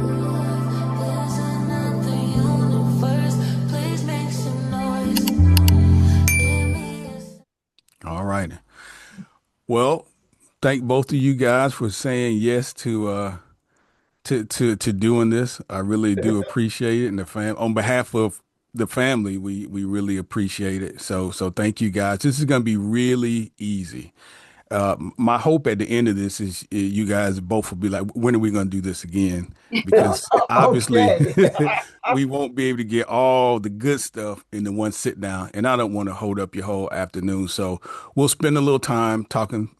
There's another universe. Please make some noise. Give me a All right. Well, thank both of you guys for saying yes to doing this. I really do appreciate it, and the fam on behalf of the family, we really appreciate it. So thank you guys. This is going to be really easy. My hope at the end of this is you guys both will be like, when are we going to do this again? Because obviously Okay. we won't be able to get all the good stuff in the one sit down, and I don't want to hold up your whole afternoon. So we'll spend a little time talking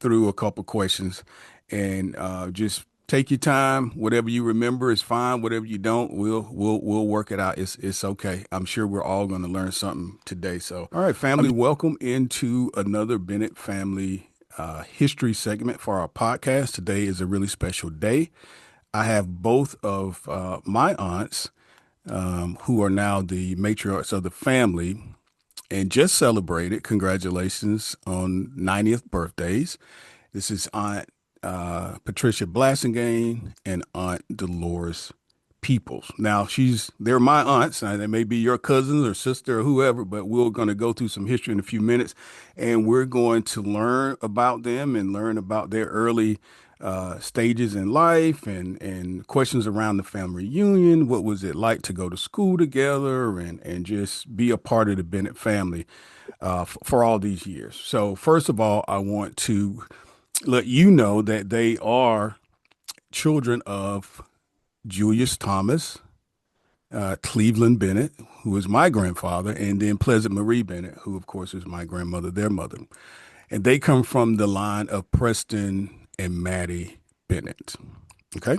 through a couple questions, and just take your time. Whatever you remember is fine. Whatever you don't, we'll work it out. It's okay. I'm sure we're all going to learn something today. So, all right, family, welcome into another Bennett family history segment for our podcast. Today is a really special day. I have both of my aunts, who are now the matriarchs of the family, and just celebrated. Congratulations on 90th birthdays. This is Aunt Patricia Blassingame and Aunt Dolores Peoples. Now, they're my aunts. They may be your cousins or sister or whoever, but we're going to go through some history in a few minutes, and we're going to learn about them and learn about their early stages in life and questions around the family reunion. What was it like to go to school together and just be a part of the Bennett family for all these years? So, first of all, I want to let you know that they are children of Julius Thomas, Cleveland Bennett, who is my grandfather, and then Pleasant Marie Bennett, who, of course, is my grandmother, their mother. And they come from the line of Preston and Maddie Bennett. Okay.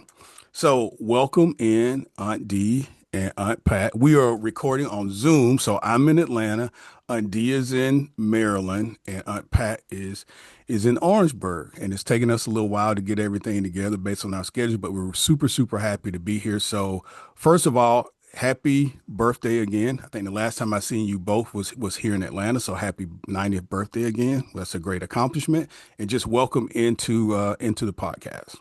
So, welcome in Aunt D and Aunt Pat. We are recording on Zoom. So, I'm in Atlanta. Aunt D is in Maryland, and Aunt Pat is in Orangeburg. And it's taken us a little while to get everything together based on our schedule, but we're super, super happy to be here. So, first of all, happy birthday again. I think the last time I seen you both was here in Atlanta. So happy 90th birthday again. That's a great accomplishment. And just welcome into the podcast.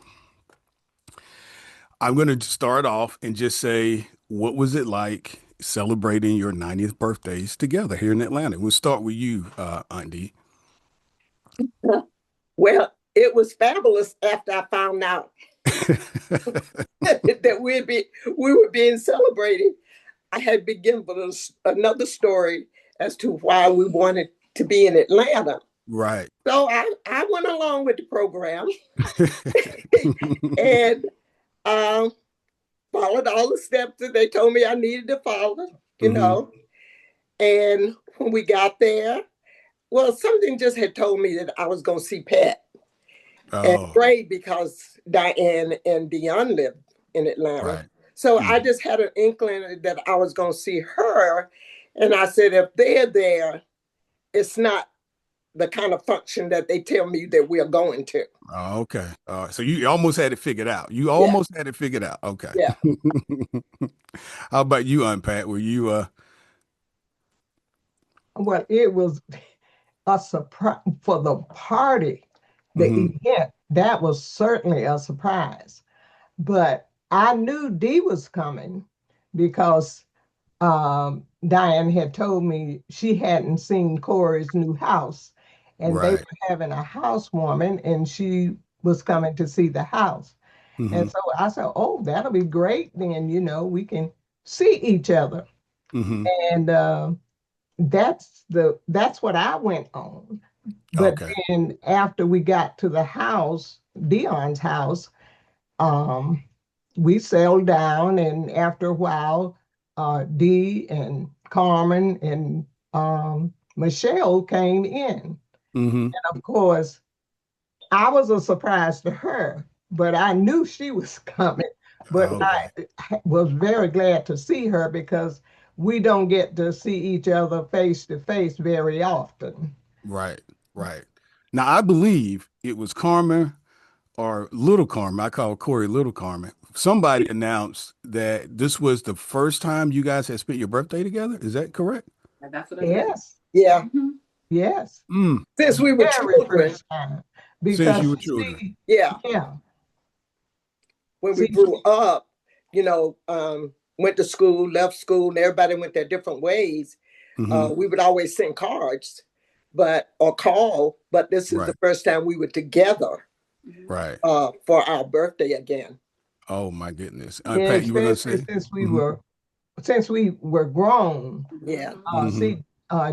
I'm going to start off and just say, what was it like celebrating your 90th birthdays together here in Atlanta? We'll start with you, Aunt D. Well, it was fabulous after I found out that we were being celebrated. I had begun with another story as to why we wanted to be in Atlanta. Right. So I went along with the program and followed all the steps that they told me I needed to follow, you know. And when we got there, well, something just had told me that I was going to see Pat. And Oh, great because Diane and Dion lived in Atlanta. right. So I just had an inkling that I was going to see her. And I said, if they're there, it's not the kind of function that they tell me that we're going to. Oh, okay. All right. So you almost had it figured out. You Yeah. almost had it figured out. Okay. Yeah. How about you, Aunt Pat? Were you Well, it was a surprise for the party, the event. That was certainly a surprise. But I knew Dee was coming because Diane had told me she hadn't seen Corey's new house, and they right? were having a housewarming, and she was coming to see the house. And so I said, "Oh, that'll be great. Then we can see each other." And that's what I went on. But Okay. then after we got to the house, Dion's house, we settled down, and after a while, Dee and Carmen and Michelle came in. And of course, I was a surprise to her, but I knew she was coming. But Okay. I was very glad to see her because we don't get to see each other face to face very often. Right. Right. Now I believe it was Carmen or Little Carmen. I call Corey Little Carmen. Somebody announced that this was the first time you guys had spent your birthday together. Is that correct? And that's what I said. Yes, Yeah. yes. Since we were Very children. first time. Since Because you were children. see, Yeah. yeah, When we see, grew up, you know, went to school, left school, and everybody went their different ways, we would always send cards, or call. But this is the Right. first time we were together Right. for our birthday again. Oh my goodness. Yeah, Pat, you were gonna especially say? Mm-hmm. since we were grown. Yeah. Mm-hmm. See,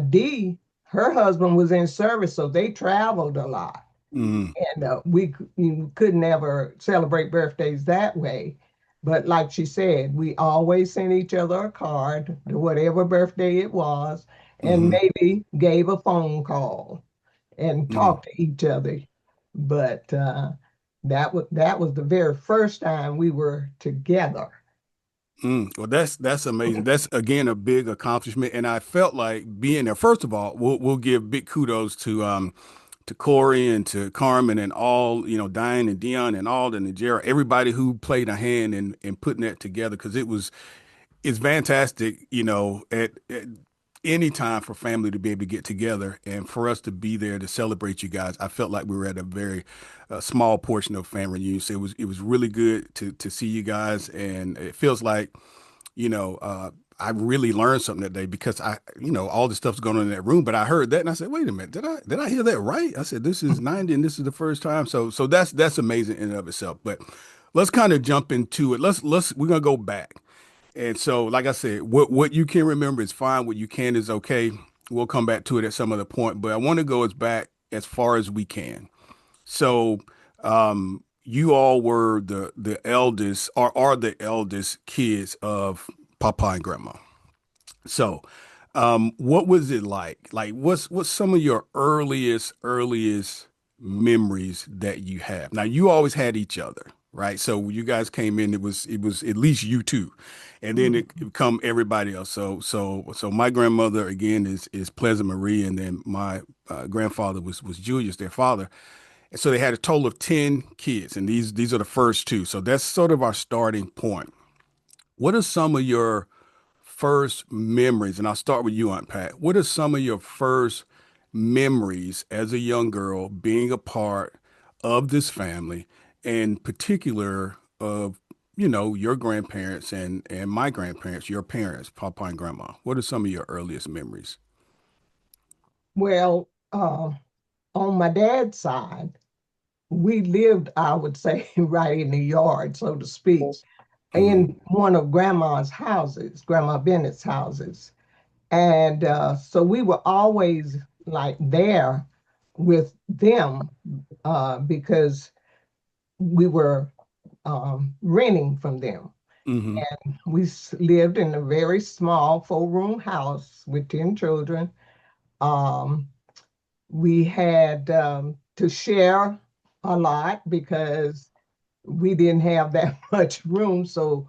Dee, her husband was in service, so they traveled a lot. Mm-hmm. And we could never celebrate birthdays that way. But like she said, we always sent each other a card to whatever birthday it was, and Mm-hmm. maybe gave a phone call and Mm-hmm. talked to each other. But that was the very first time we were together. Well, that's amazing. That's again a big accomplishment, and I felt like being there. First of all, we'll give big kudos to Corey and to Carmen and all, Diane and Dion and all and Jared, everybody who played a hand in putting that together because it's fantastic, at any time for family to be able to get together and for us to be there to celebrate you guys. I felt like we were at a very small portion of family reunion. So it was really good to see you guys, and it feels like I really learned something that day because all the stuff's going on in that room, but I heard that and I said, wait a minute, did I hear that right? I said, this is 90 and this is the first time. So that's amazing in and of itself. But let's kind of jump into it. We're gonna go back. And so, like I said, what you can remember is fine. What you can is okay. We'll come back to it at some other point. But I want to go as back as far as we can. So, you all were the eldest, or are the eldest kids of Papa and Grandma. So, what was it like? Like, what's some of your earliest memories that you have? Now, you always had each other, right? So when you guys came in, it was at least you two, and then it come everybody else. So my grandmother again is Pleasant Marie, and then my grandfather was Julius, their father. And so they had a total of 10 kids, and these are the first two. So that's sort of our starting point. What are some of your first memories? And I'll start with you, Aunt Pat. What are some of your first memories as a young girl being a part of this family, in particular of, your grandparents and my grandparents, your parents, Papa and Grandma? What are some of your earliest memories? Well, on my dad's side, we lived, I would say, right in the yard, so to speak, Hmm. in one of Grandma's houses, Grandma Bennett's houses. And so we were always like there with them because we were renting from them. Hmm. We lived in a very small 4-room house with 10 children. Um, we had to share a lot because we didn't have that much room. So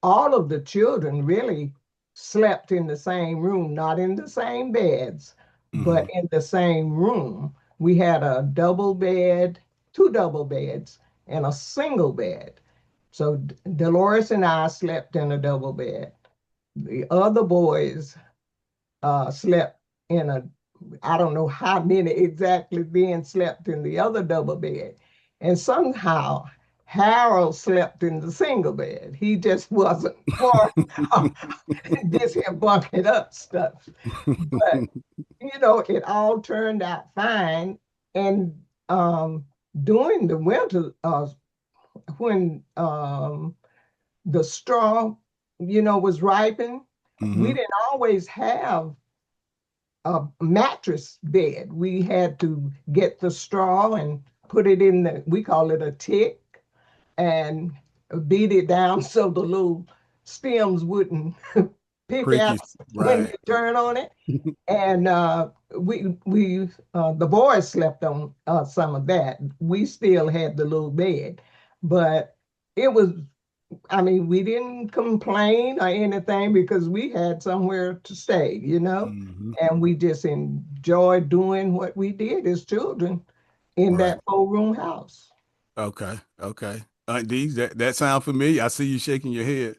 all of the children really slept in the same room, not in the same beds, but Hmm. in the same room. We had a double bed, two double beds, and a single bed. So Dolores and I slept in a double bed. The other boys slept in a, I don't know how many exactly then slept in the other double bed. And somehow Harold slept in the single bed. He just wasn't part of this here bunking up stuff. But, it all turned out fine. And during the winter, when the straw, was ripened, we Hmm. didn't always have a mattress bed. We had to get the straw and put it in we call it a tick, and beat it down so the little stems wouldn't pick out Cricket. when you Right. turn on it. And the boys slept on some of that. We still had the little bed, but it was, I mean, we didn't complain or anything because we had somewhere to stay. Hmm. And we just enjoyed doing what we did as children in Right. that 4-room house. Okay. Okay. Aunt D, that sound familiar? I see you shaking your head.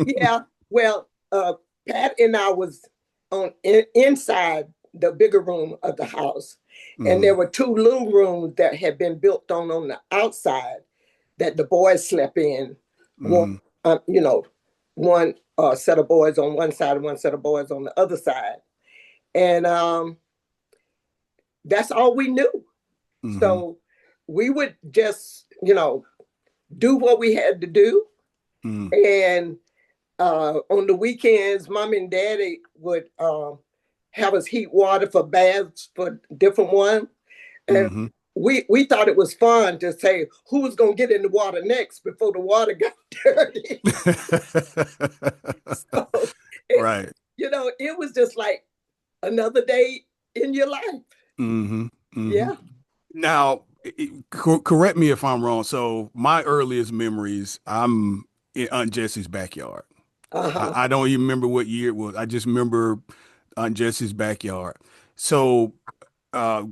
Yeah. Well, Pat and I was inside the bigger room of the house, and Hmm. there were two little rooms that had been built on the outside that the boys slept in. One, Hmm. you know, one set of boys on one side and one set of boys on the other side. And that's all we knew. Mm-hmm. So we would just, do what we had to do. Mm-hmm. And on the weekends, Mommy and Daddy would have us heat water for baths for different ones. And Mm-hmm. we thought it was fun to say who was going to get in the water next before the water got dirty. So, Right. it was just like another day in your life. Mm-hmm. Mm-hmm. Yeah. Now, correct me if I'm wrong. So my earliest memories, I'm in Aunt Jessie's backyard. Uh-huh. I don't even remember what year it was. I just remember Aunt Jessie's backyard. So, uh,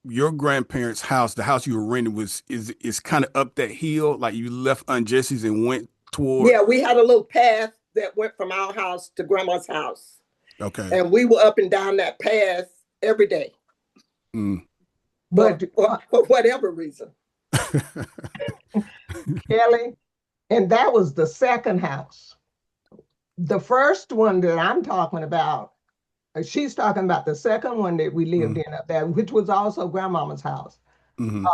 your grandparents' house, the house you were renting is kind of up that hill, like you left Aunt Jessie's and went toward. Yeah, we had a little path that went from our house to Grandma's house. Okay. And we were up and down that path every day. Mm. But for whatever reason. Kelly, and that was the second house. The first one that I'm talking about, she's talking about the second one that we lived in up there, which was also Grandmama's house. Mm-hmm.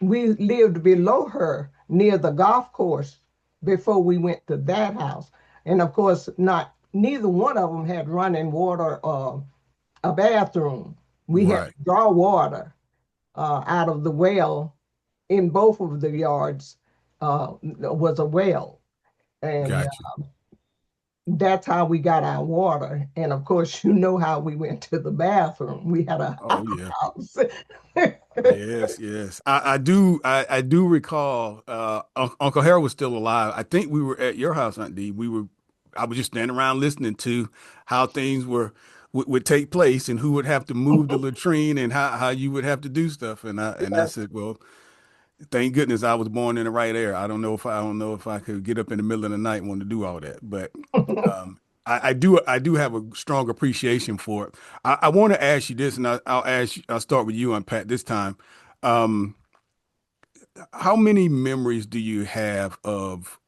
We lived below her near the golf course before we went to that house. And of course, neither one of them had running water or a bathroom. We had to draw water out of the well. In both of the yards was a well. And Gotcha. that's how we got our water. And of course, you know how we went to the bathroom. We had a house. Yes, yes. I do recall Uncle Harold was still alive. I think we were at your house, Aunt D. I was just standing around listening to how things would take place and who would have to move the latrine and how you would have to do stuff. And I said, well, thank goodness I was born in the right era. I don't know if I could get up in the middle of the night and want to do all that, but I do have a strong appreciation for it. I want to ask you this, and I'll start with you, Pat, this time. Um, how many memories do you have of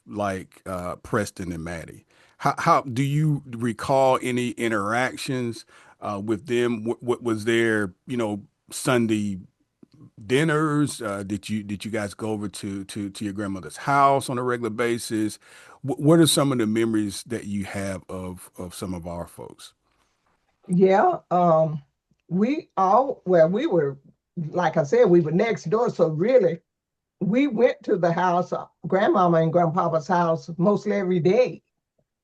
like Preston and Maddie? How do you recall any interactions with them? What was their, Sunday dinners? Did you guys go over to your grandmother's house on a regular basis? What are some of the memories that you have of some of our folks? Yeah, we were, like I said, we were next door. So really, we went to the house, Grandmama and Grandpapa's house, mostly every day.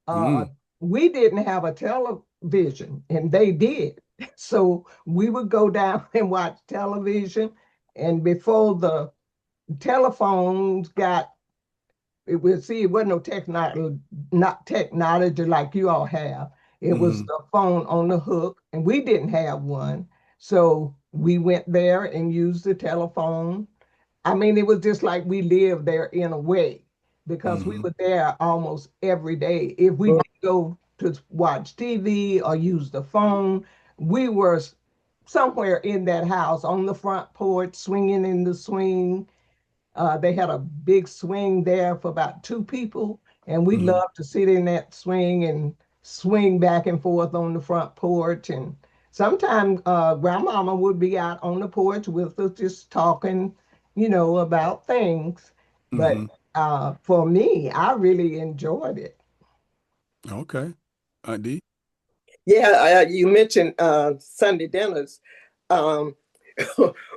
Uh, Mm, we didn't have a television, and they did. So we would go down and watch television. And before the telephones it wasn't no technology, not technology like you all have. It was mm, the phone on the hook, and we didn't have one. So we went there and used the telephone. I mean, it was just like we lived there in a way because we mm, were there almost every day. If we did go to watch TV or use the phone, we were somewhere in that house on the front porch, swinging in the swing. They had a big swing there for about two people, and we mm, loved to sit in that swing and swing back and forth on the front porch. And sometimes Grandmama would be out on the porch with us, just talking, about things. But mm. for me, I really enjoyed it. Okay. Aunt D. Yeah, you mentioned Sunday dinners. Um,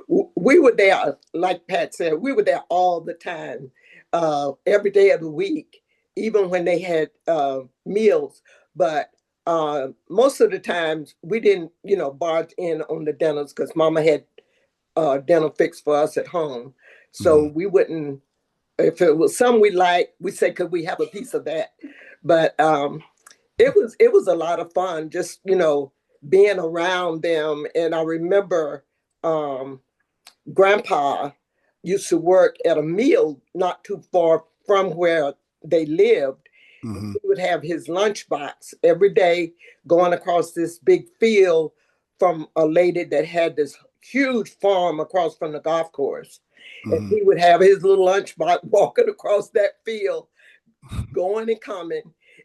we were there, like Pat said, we were there all the time, every day of the week, even when they had meals. But most of the times we didn't, barge in on the dinners because Mama had dinner fixed for us at home. So Mm, we wouldn't, if it was some we liked, we say, could we have a piece of that? But it was a lot of fun, just being around them. And I remember um, Grandpa used to work at a mill not too far from where they lived. mm, He would have his lunchbox every day going across this big field from a lady that had this huge farm across from the golf course. And mm, he would have his little lunchbox walking across that field going and coming,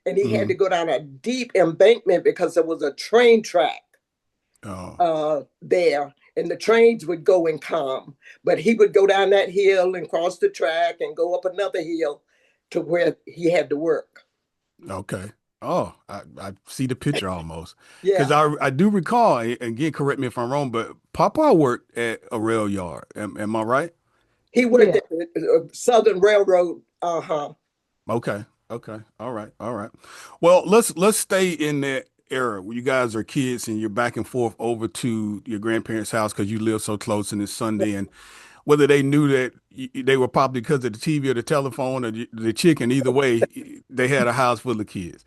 and he had Mm-hmm. to go down a deep embankment because there was a train track Oh, there, and the trains would go and come. But he would go down that hill and cross the track and go up another hill to where he had to work. okay. Oh, I see the picture almost. Because Yeah, I do recall, and again, correct me if I'm wrong, but Papa worked at a rail yard. Am I right? he worked Yeah. at the Southern Railroad. Uh-huh. Okay. Okay. All right. All right. Well, let's stay in that era where you guys are kids and you're back and forth over to your grandparents' house because you live so close and it's Sunday. And whether they knew that they were probably because of the TV or the telephone or the chicken, either way, they had a house full of kids.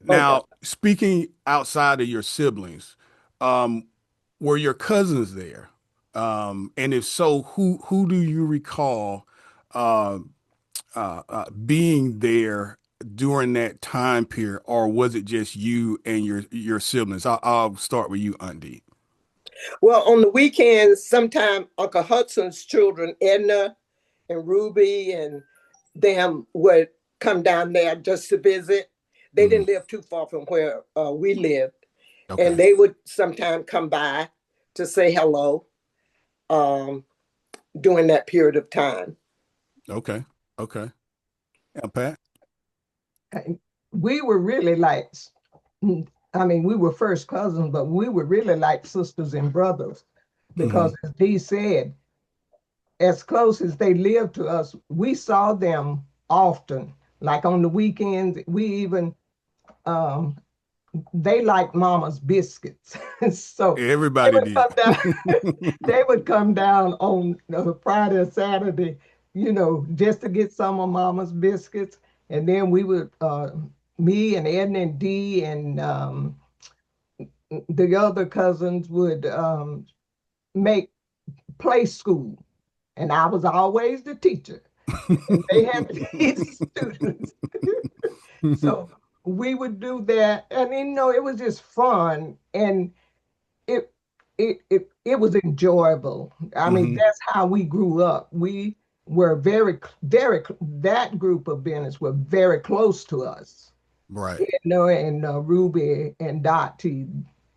Oh God. Now, speaking outside of your siblings, um, were your cousins there? And if so, who do you recall uh, being there during that time period, or was it just you and your siblings? I'll start with you, Undie. Well, on the weekends, sometime Uncle Hudson's children, Edna and Ruby and them would come down there just to visit. They Hmm. didn't live too far from where we lived, and Okay. they would sometime come by to say hello um, during that period of time. Okay. Okay. Yeah, Pat. And we were really like, I mean, we were first cousins, but we were really like sisters and brothers Hmm. because, as Dee said, as close as they lived to us, we saw them often. Like on the weekends, we even um, they liked Mama's biscuits, so they Everybody would did. come down. They would come down on Friday or Saturday, just to get some of Mama's biscuits, and then we would, me and Edna and Dee and the other cousins would make play school, and I was always the teacher, and they had to be the students. So we would do that, and it was just fun, and it it was enjoyable. I mean, Hmm. that's how we grew up. We were very that group of Bennett's were very close to us. Right. And Ruby and Dottie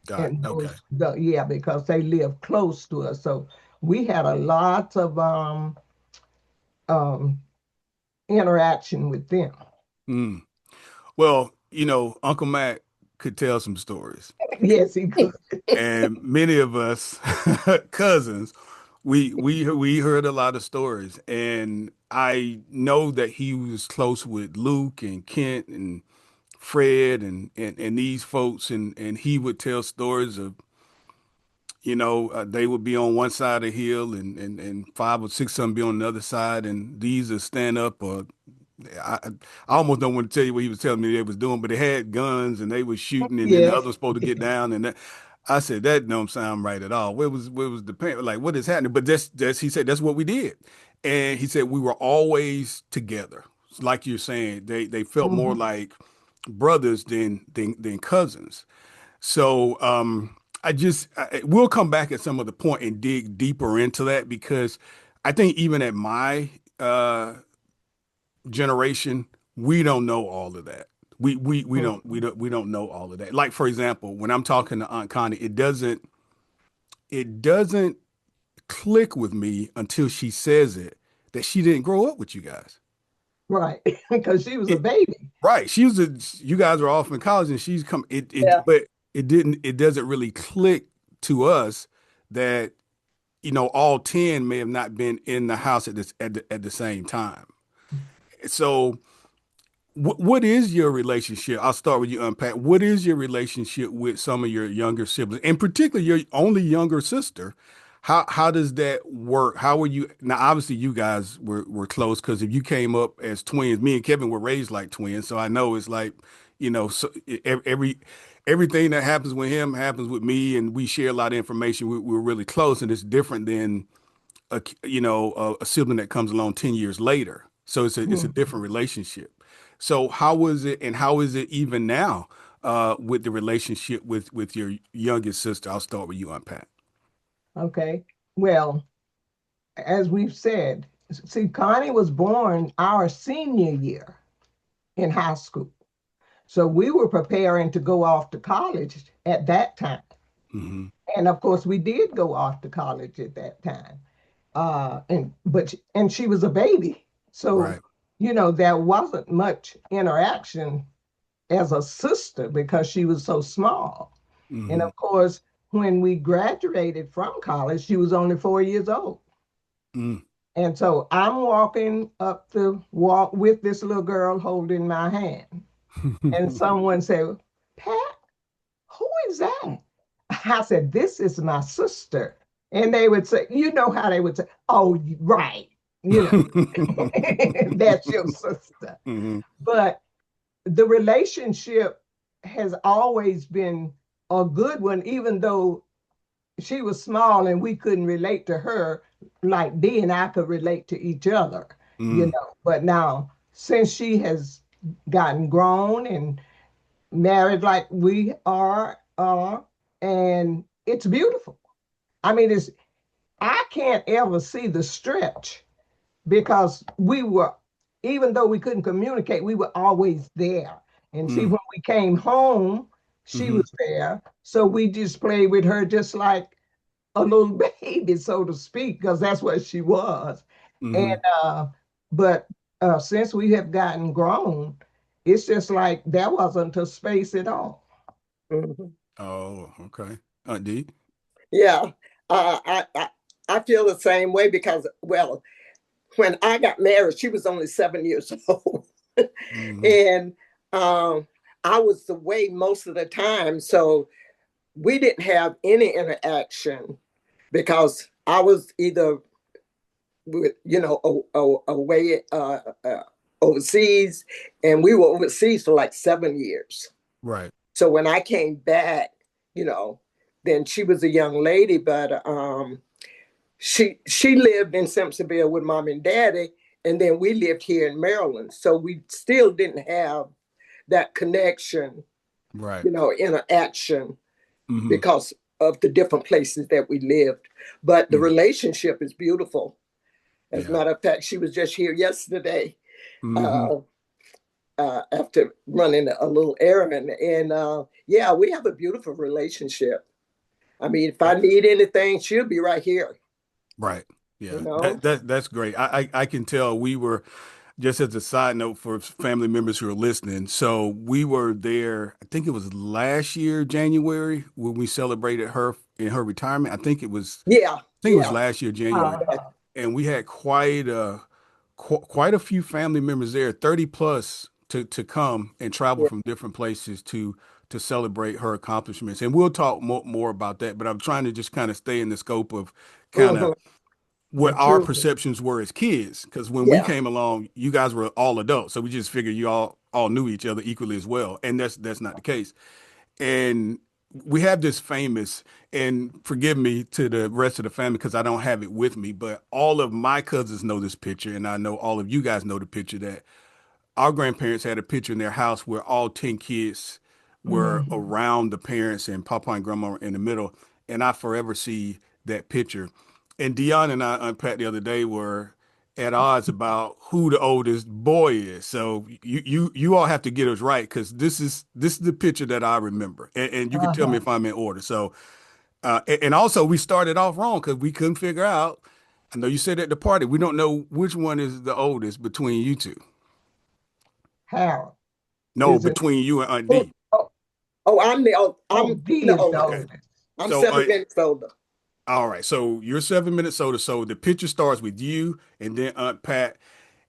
Got and okay. yeah, because they lived close to us. So we had a lot of um interaction with them. Mm. Well, Uncle Mac could tell some stories. Yes, he could. And many of us cousins, we heard a lot of stories, and I know that he was close with Luke and Kent and Fred and these folks, and he would tell stories of they would be on one side of the hill, and five or six of them be on the other side, and these are stand up or I, I almost don't want to tell you what he was telling me they was doing, but they had guns and they was shooting, and then the Yes. other was supposed to get down, and that, I said that don't sound right at all. Where was the parent? Like what is happening? But that's he said that's what we did, and he said we were always together. Like you're saying, they felt more Mhm. like brothers than cousins. So we'll come back at some of the point and dig deeper into that because I think even at my generation, we don't know all of that. We don't know all of that. Like for example, when I'm talking to Aunt Connie, it doesn't click with me until she says it that she didn't grow up with you guys. Right, because she was a It, baby. right. You guys are off in college and she's come Yeah. but it doesn't really click to us that all 10 may have not been in the house at the same time. So what is your relationship? I'll start with you, Unpack. What is your relationship with some of your younger siblings, and particularly your only younger sister? How does that work? How were you? Now, obviously, you guys were close because if you came up as twins, me and Kevin were raised like twins, so I know it's like, so everything that happens with him happens with me, and we share a lot of information. We're really close, and it's different than a sibling that comes along 10 years later. So it's a Mhm. different relationship. So how was it and how is it even now with the relationship with your youngest sister? I'll start with you, Aunt Pat. Okay. Well, as we've said, see, Connie was born our senior year. in high school. So we were preparing to go off to college at that time. Hmm. And of course, we did go off to college at that time. And she was a baby. So, Right. there wasn't much interaction as a sister because she was so small. And Hmm. of course, when we graduated from college, she was only 4 years old. Mm. And so I'm walking up the walk with this little girl holding my hand. And someone said, Pat, who is that? I said, this is my sister. And they would say, you know how they would say, oh, right, you know, that's your sister. Hmm. But the relationship has always been a good one, even though she was small and we couldn't relate to her like Dee and I could relate to each other, Mm. But now, since she has gotten grown and married like we are, and it's beautiful. I mean, I can't ever see the stretch because even though we couldn't communicate, we were always there. And see, Mm. when we came home, she Hmm. was there. So we just played with her just like a little baby, so to speak, because that's what she was. And Hmm. but since we have gotten grown, it's just like there wasn't a space at all. Mhm. Oh, okay. D. Yeah, I feel the same way because, well, when I got married, she was only 7 years old, Hmm. and um, I was away most of the time, so we didn't have any interaction because I was either with away overseas, and we were overseas for like 7 years. Right. So when I came back, you know, then she was a young lady, but she lived in Simpsonville with mom and daddy, and then we lived here in Maryland. So we still didn't have that connection, Right. interaction Hmm. because of the different places that we lived. But the Mm. relationship is beautiful. As a Yeah. matter of fact, she was just here yesterday Hmm. uh, after running a little errand. And yeah, we have a beautiful relationship. I mean, if I need anything, she'll be right here, Right. you Yeah. know? That's great. I can tell we were just as a side note for family members who are listening. So we were there, I think it was last year, January, when we celebrated her in her retirement. Yeah, I think it was yeah. last year, January. Uh, And we had quite a few family members there, 30 plus to come and travel Yeah. from different places to celebrate her accomplishments. And we'll talk more about that, but I'm trying to just kind of stay in the scope of kind of Hmm. what the our children. perceptions were as kids. Because when we Yeah. came along, you guys were all adults, so we just figured you all knew each other equally as well, and that's not the case. And we have this famous, and forgive me to the rest of the family because I don't have it with me, but all of my cousins know this picture, and I know all of you guys know the picture that our grandparents had a picture in their house where all 10 kids were Mhm. around the parents and Papa and Grandma were in the middle. And I forever see that picture. And Dion and I, Aunt Pat, the other day were at odds about who the oldest boy is. So you all have to get us right because this is the picture that I remember. And you can tell me Uh-huh. if I'm in order. So and also we started off wrong because we couldn't figure out. I know you said at the party, we don't know which one is the oldest between you two. Harold No, is it? between you and Aunt Oh, D. oh, Oh, I'm oh, I'm D the is the Okay. oldest. oldest. I'm So, 7 minutes older. all right. So you're 7 minutes older. So the picture starts with you and then Aunt Pat.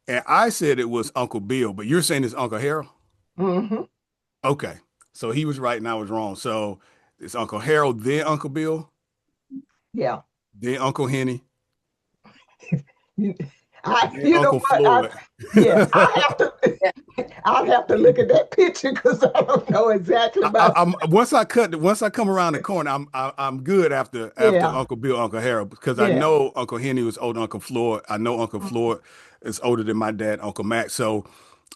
And I said it was Uncle Bill, but you're saying it's Uncle Harold? Hmm. Okay. So he was right and I was wrong. So it's Uncle Harold, then Uncle Bill, Yeah. then Uncle Henny, You, then you know Uncle what? Floyd. Yeah, I'll have to look at that picture because I don't know exactly about. I'm once I come around the corner, I'm good after Yeah, Uncle Bill, Uncle Harold, because I yeah. know Uncle Henny was older than Uncle Floyd. I know Uncle Floyd is older than my dad, Uncle Max. So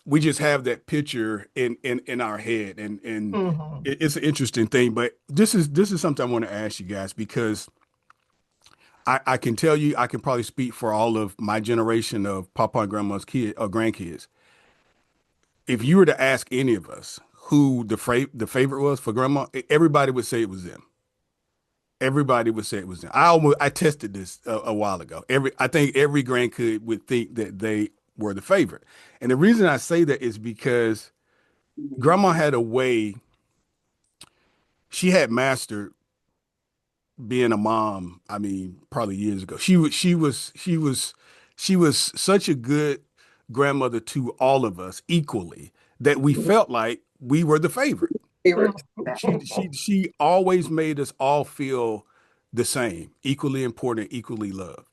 we just have that picture in our head, and Mm-hmm. it's an interesting thing. But this is something I want to ask you guys because I can tell you I can probably speak for all of my generation of Papa and Grandma's kid or grandkids. if you were to ask any of us who the favorite was for grandma, everybody would say it was them. Everybody would say it was them. I tested this a while ago. I think every grandkid would think that they were the favorite. And the reason I say that is because grandma had a way, she had mastered being a mom. I mean, probably years ago. She was such a good grandmother to all of us equally that we felt like we were the favorite. Favorite. She always made us all feel the same, equally important, equally loved.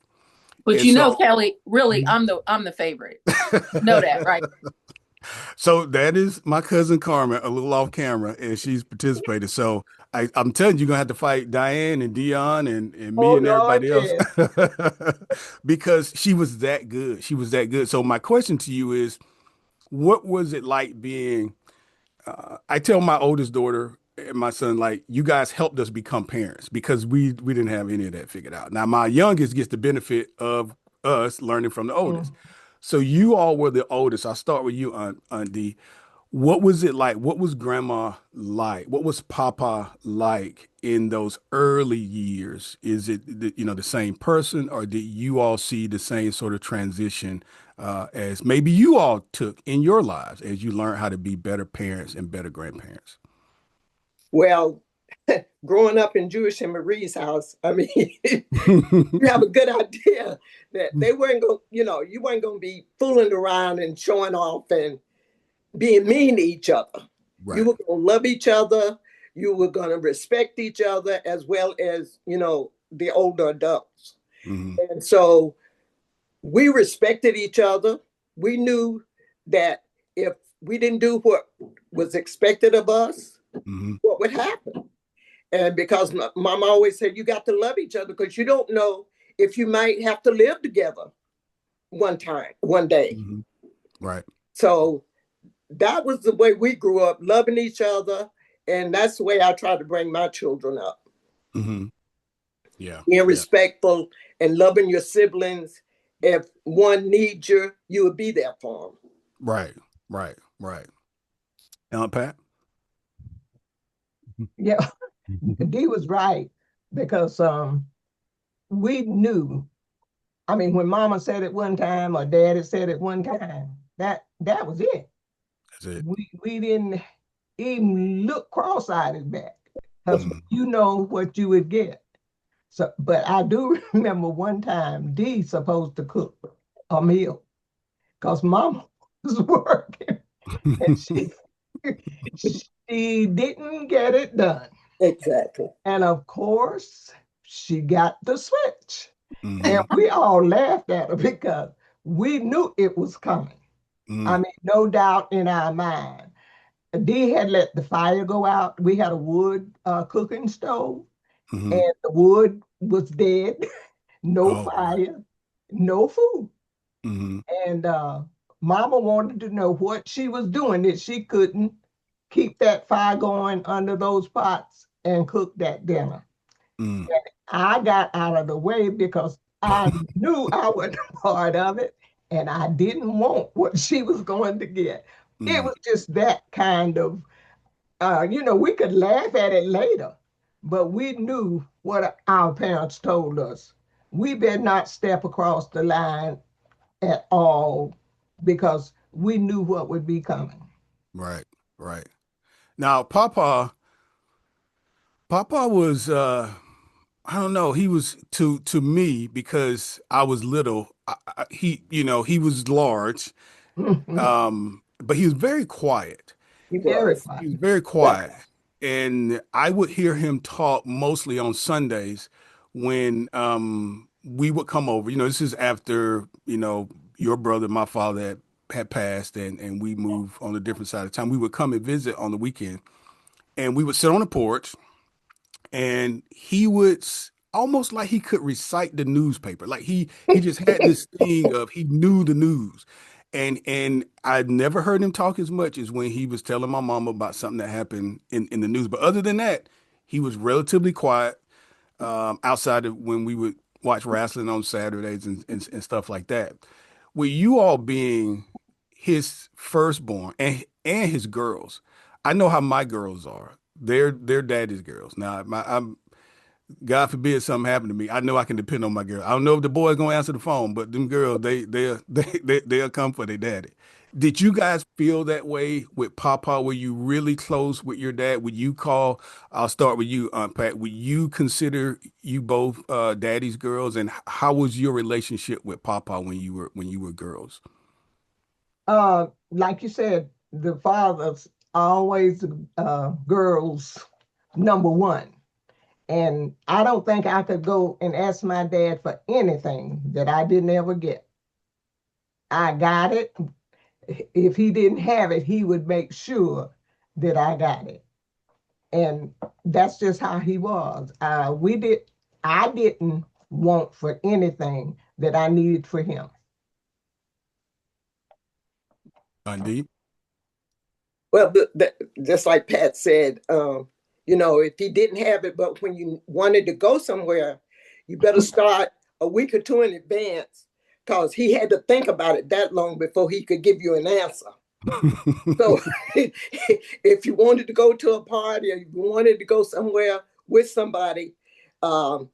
But And you know, so Kelly, really, I'm the favorite. Know that, right? so that is my cousin Carmen, a little off camera, and she's participated. So I'm telling you, you're gonna have to fight Diane and Dion and me Oh and Lord, everybody else yes. because she was that good. She was that good. So my question to you is, what was it like being I tell my oldest daughter and my son, like, you guys helped us become parents because we didn't have any of that figured out. Now, my youngest gets the benefit of us learning from the oldest. Mm. So you all were the oldest. I'll start with you, Aunt D. What was it like? What was grandma like? What was Papa like in those early years? Is it the same person, or did you all see the same sort of transition as maybe you all took in your lives as you learned how to be better parents and better grandparents? Well, growing up in Jewish and Marie's house, I mean, you have a good idea that they weren't going, you weren't going to be fooling around and showing off and being mean to each other. You Right. were going to love each other. You were going to respect each other as well as, the older adults. Hmm. And so we respected each other. We knew that if we didn't do what was expected of us, Hmm. what would happen? And because mom always said, you got to love each other because you don't know if you might have to live together one day. Hmm. Right. So that was the way we grew up, loving each other. And that's the way I try to bring my children up, Hmm. Yeah. being Yeah. respectful and loving your siblings. If one needs you, you would be there for them. Right. Right. Right. Aunt Pat? Yeah, Dee was right because we knew. I mean, when Mama said it one time or Daddy said it one time, that was it. That's it. We didn't even look cross-eyed back because Hmm. you know what you would get. So, but I do remember one time Dee supposed to cook a meal because Mama was working and she didn't get it done. Exactly. And of course, she got the switch. And Hmm. we all laughed at her because we knew it was coming. I Hmm. mean, no doubt in our mind. Dee had let the fire go out. We had a wood cooking stove, Hmm. and the wood was dead, no Oh boy. fire, no food. Hmm. And Mama wanted to know what she was doing that she couldn't keep that fire going under those pots and cook that dinner. Mm. And I got out of the way because I knew I wasn't a part of it and I didn't want what she was going to get. It Mm. was just that kind of, we could laugh at it later, but we knew what our parents told us. We better not step across the line at all because we knew what would be coming. Right. Right. Now, Papa was I don't know, he was to me because I was little, he was large, but he was very quiet. He Very was. He was fun. very Yeah. quiet. And I would hear him talk mostly on Sundays when we would come over. This is after, your brother, my father had passed and we moved on a different side of town. We would come and visit on the weekend and we would sit on the porch and he would almost like he could recite the newspaper. Like he just had this thing of he knew the news. And I've never heard him talk as much as when he was telling my mom about something that happened in the news. But other than that, he was relatively quiet outside of when we would watch wrestling on Saturdays and stuff like that. With you all being his firstborn and his girls. I know how my girls are. They're daddy's girls. Now, I'm God forbid something happened to me. I know I can depend on my girl. I don't know if the boy's gonna answer the phone, but them girls, they'll come for their daddy. Did you guys feel that way with Papa? Were you really close with your dad? Would you call? I'll start with you, Aunt Pat. Would you consider you both daddy's girls? And how was your relationship with Papa when you were girls? Like you said, the father's always girls number one. And I don't think I could go and ask my dad for anything that I didn't ever get. I got it. If he didn't have it, he would make sure that I got it. And that's just how he was. I didn't want for anything that I needed for him. Indeed. Well, just like Pat said, if he didn't have it, but when you wanted to go somewhere, you better start a week or two in advance because he had to think about it that long before he could give you an answer. So if you wanted to go to a party or you wanted to go somewhere with somebody, um,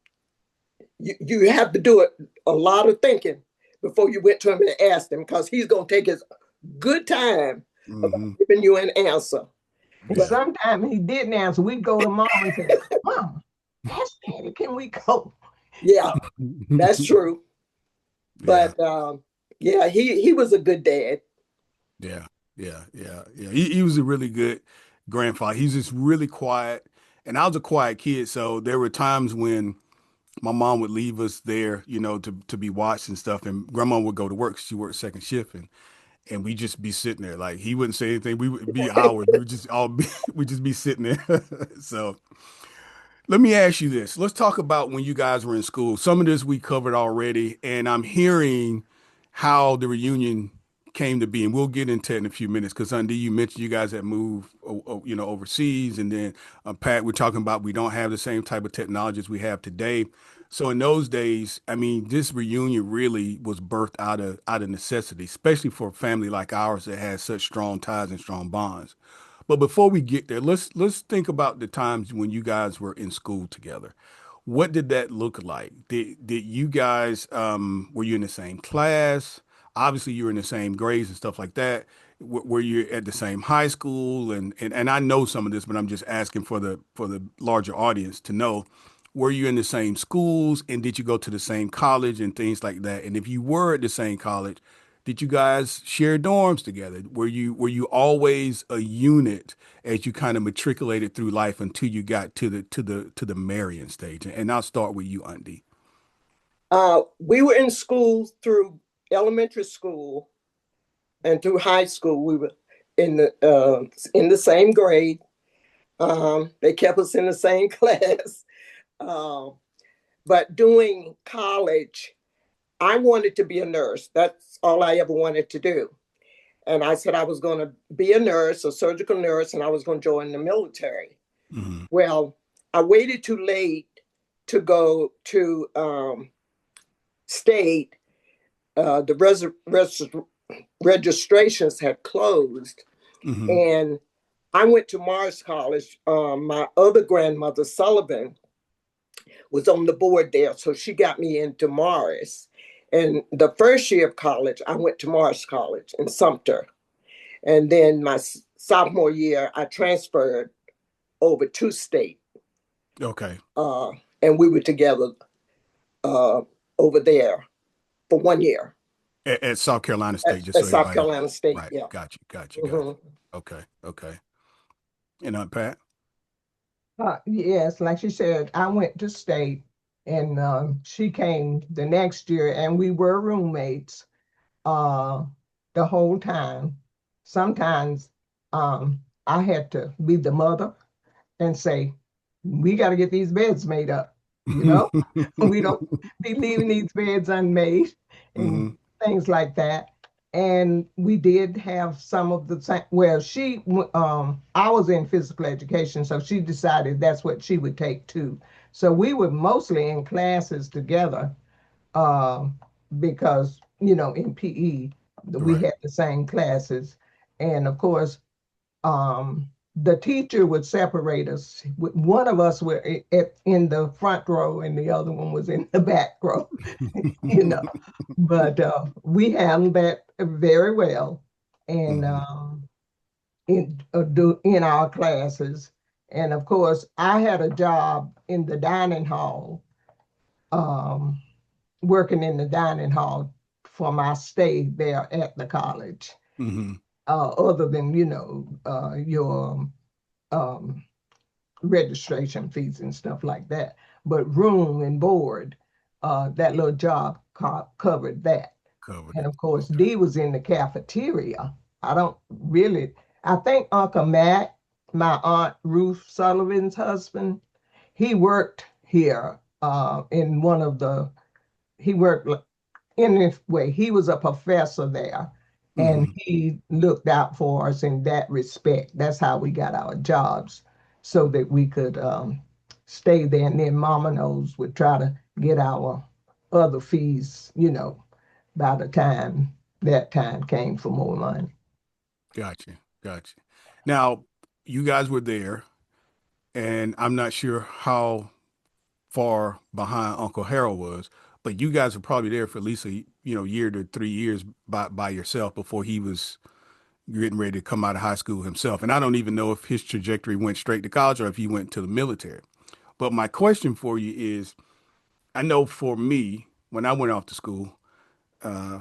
you have to do it a lot of thinking before you went to him and asked him because he's going to take his good time about Hmm. giving you an answer. And But Yeah. sometimes he didn't answer. We'd go to mom and say, Mom, ask daddy, can we go? yeah, that's true. Yeah. But yeah, he was a good dad. Yeah, yeah. He was a really good grandfather. He's just really quiet, and I was a quiet kid, so there were times when my mom would leave us there, to be watched and stuff, and grandma would go to work. She worked second shift, and we just be sitting there, like he wouldn't say anything. We would be hours. We would just all be, we just be sitting there. So let me ask you this. Let's talk about when you guys were in school. Some of this we covered already, and I'm hearing how the reunion came to be, and we'll get into it in a few minutes. Because Undie, you mentioned you guys had moved, overseas, and then Pat, we're talking about we don't have the same type of technologies we have today. So in those days, I mean, this reunion really was birthed out of necessity, especially for a family like ours that has such strong ties and strong bonds. But before we get there, let's think about the times when you guys were in school together. What did that look like? Did you guys were you in the same class? Obviously, you were in the same grades and stuff like that. Were you at the same high school? And I know some of this, but I'm just asking for the larger audience to know. Were you in the same schools and did you go to the same college and things like that? And if you were at the same college, did you guys share dorms together? Were you always a unit as you kind of matriculated through life until you got to the marrying stage? And I'll start with you, Undie. We were in school through elementary school and through high school. We were in the same grade. They kept us in the same class. Um, but doing college, I wanted to be a nurse. That's all I ever wanted to do. And I said I was going to be a nurse, a surgical nurse, and I was going to join the military. Hmm. Well, I waited too late to go to state. The registrations had closed, Hmm. and I went to Mars College. My other grandmother, Sullivan, was on the board there, so she got me into Mars. And the first year of college, I went to Mars College in Sumter. And then my sophomore year, I transferred over to state, Okay. uh, and we were together uh, over there for 1 year At South Carolina State, just at so South everybody. Carolina State. Right. Yeah. Got Hmm. you. Okay. Okay. And Pat. Yes, like she said, I went to state and she came the next year and we were roommates uh, the whole time. Sometimes I had to be the mother and say, we got to get these beds made up, you know? We don't be leaving these beds unmade and Hmm. things like that. And we did have some of the same, well, I was in physical education, so she decided that's what she would take too. So we were mostly in classes together, uh, because, in PE. We Right. had the same classes. And of course, the teacher would separate us. One of us were in the front row and the other one was in the back row, you know. But we handled that very well. And Hmm. in our classes. And of course, I had a job in the dining hall, um, working in the dining hall for my stay there at the college. Hmm. Other than your um, registration fees and stuff like that, but room and board, that little job covered that. Covered And it. of course, Okay. Dee was in the cafeteria. I don't really, I think Uncle Matt, my Aunt Ruth Sullivan's husband, he worked here in one of the, he worked in this way. He was a professor there and Hmm. he looked out for us in that respect. That's how we got our jobs so that we could stay there. And then Mama Knows would try to get our other fees, by the time that time came for more money. Gotcha. Gotcha. Now, you guys were there, and I'm not sure how far behind Uncle Harold was, but you guys were probably there for at least year to 3 years by yourself before he was getting ready to come out of high school himself. And I don't even know if his trajectory went straight to college or if he went to the military. But my question for you is, I know for me, when I went off to school, uh,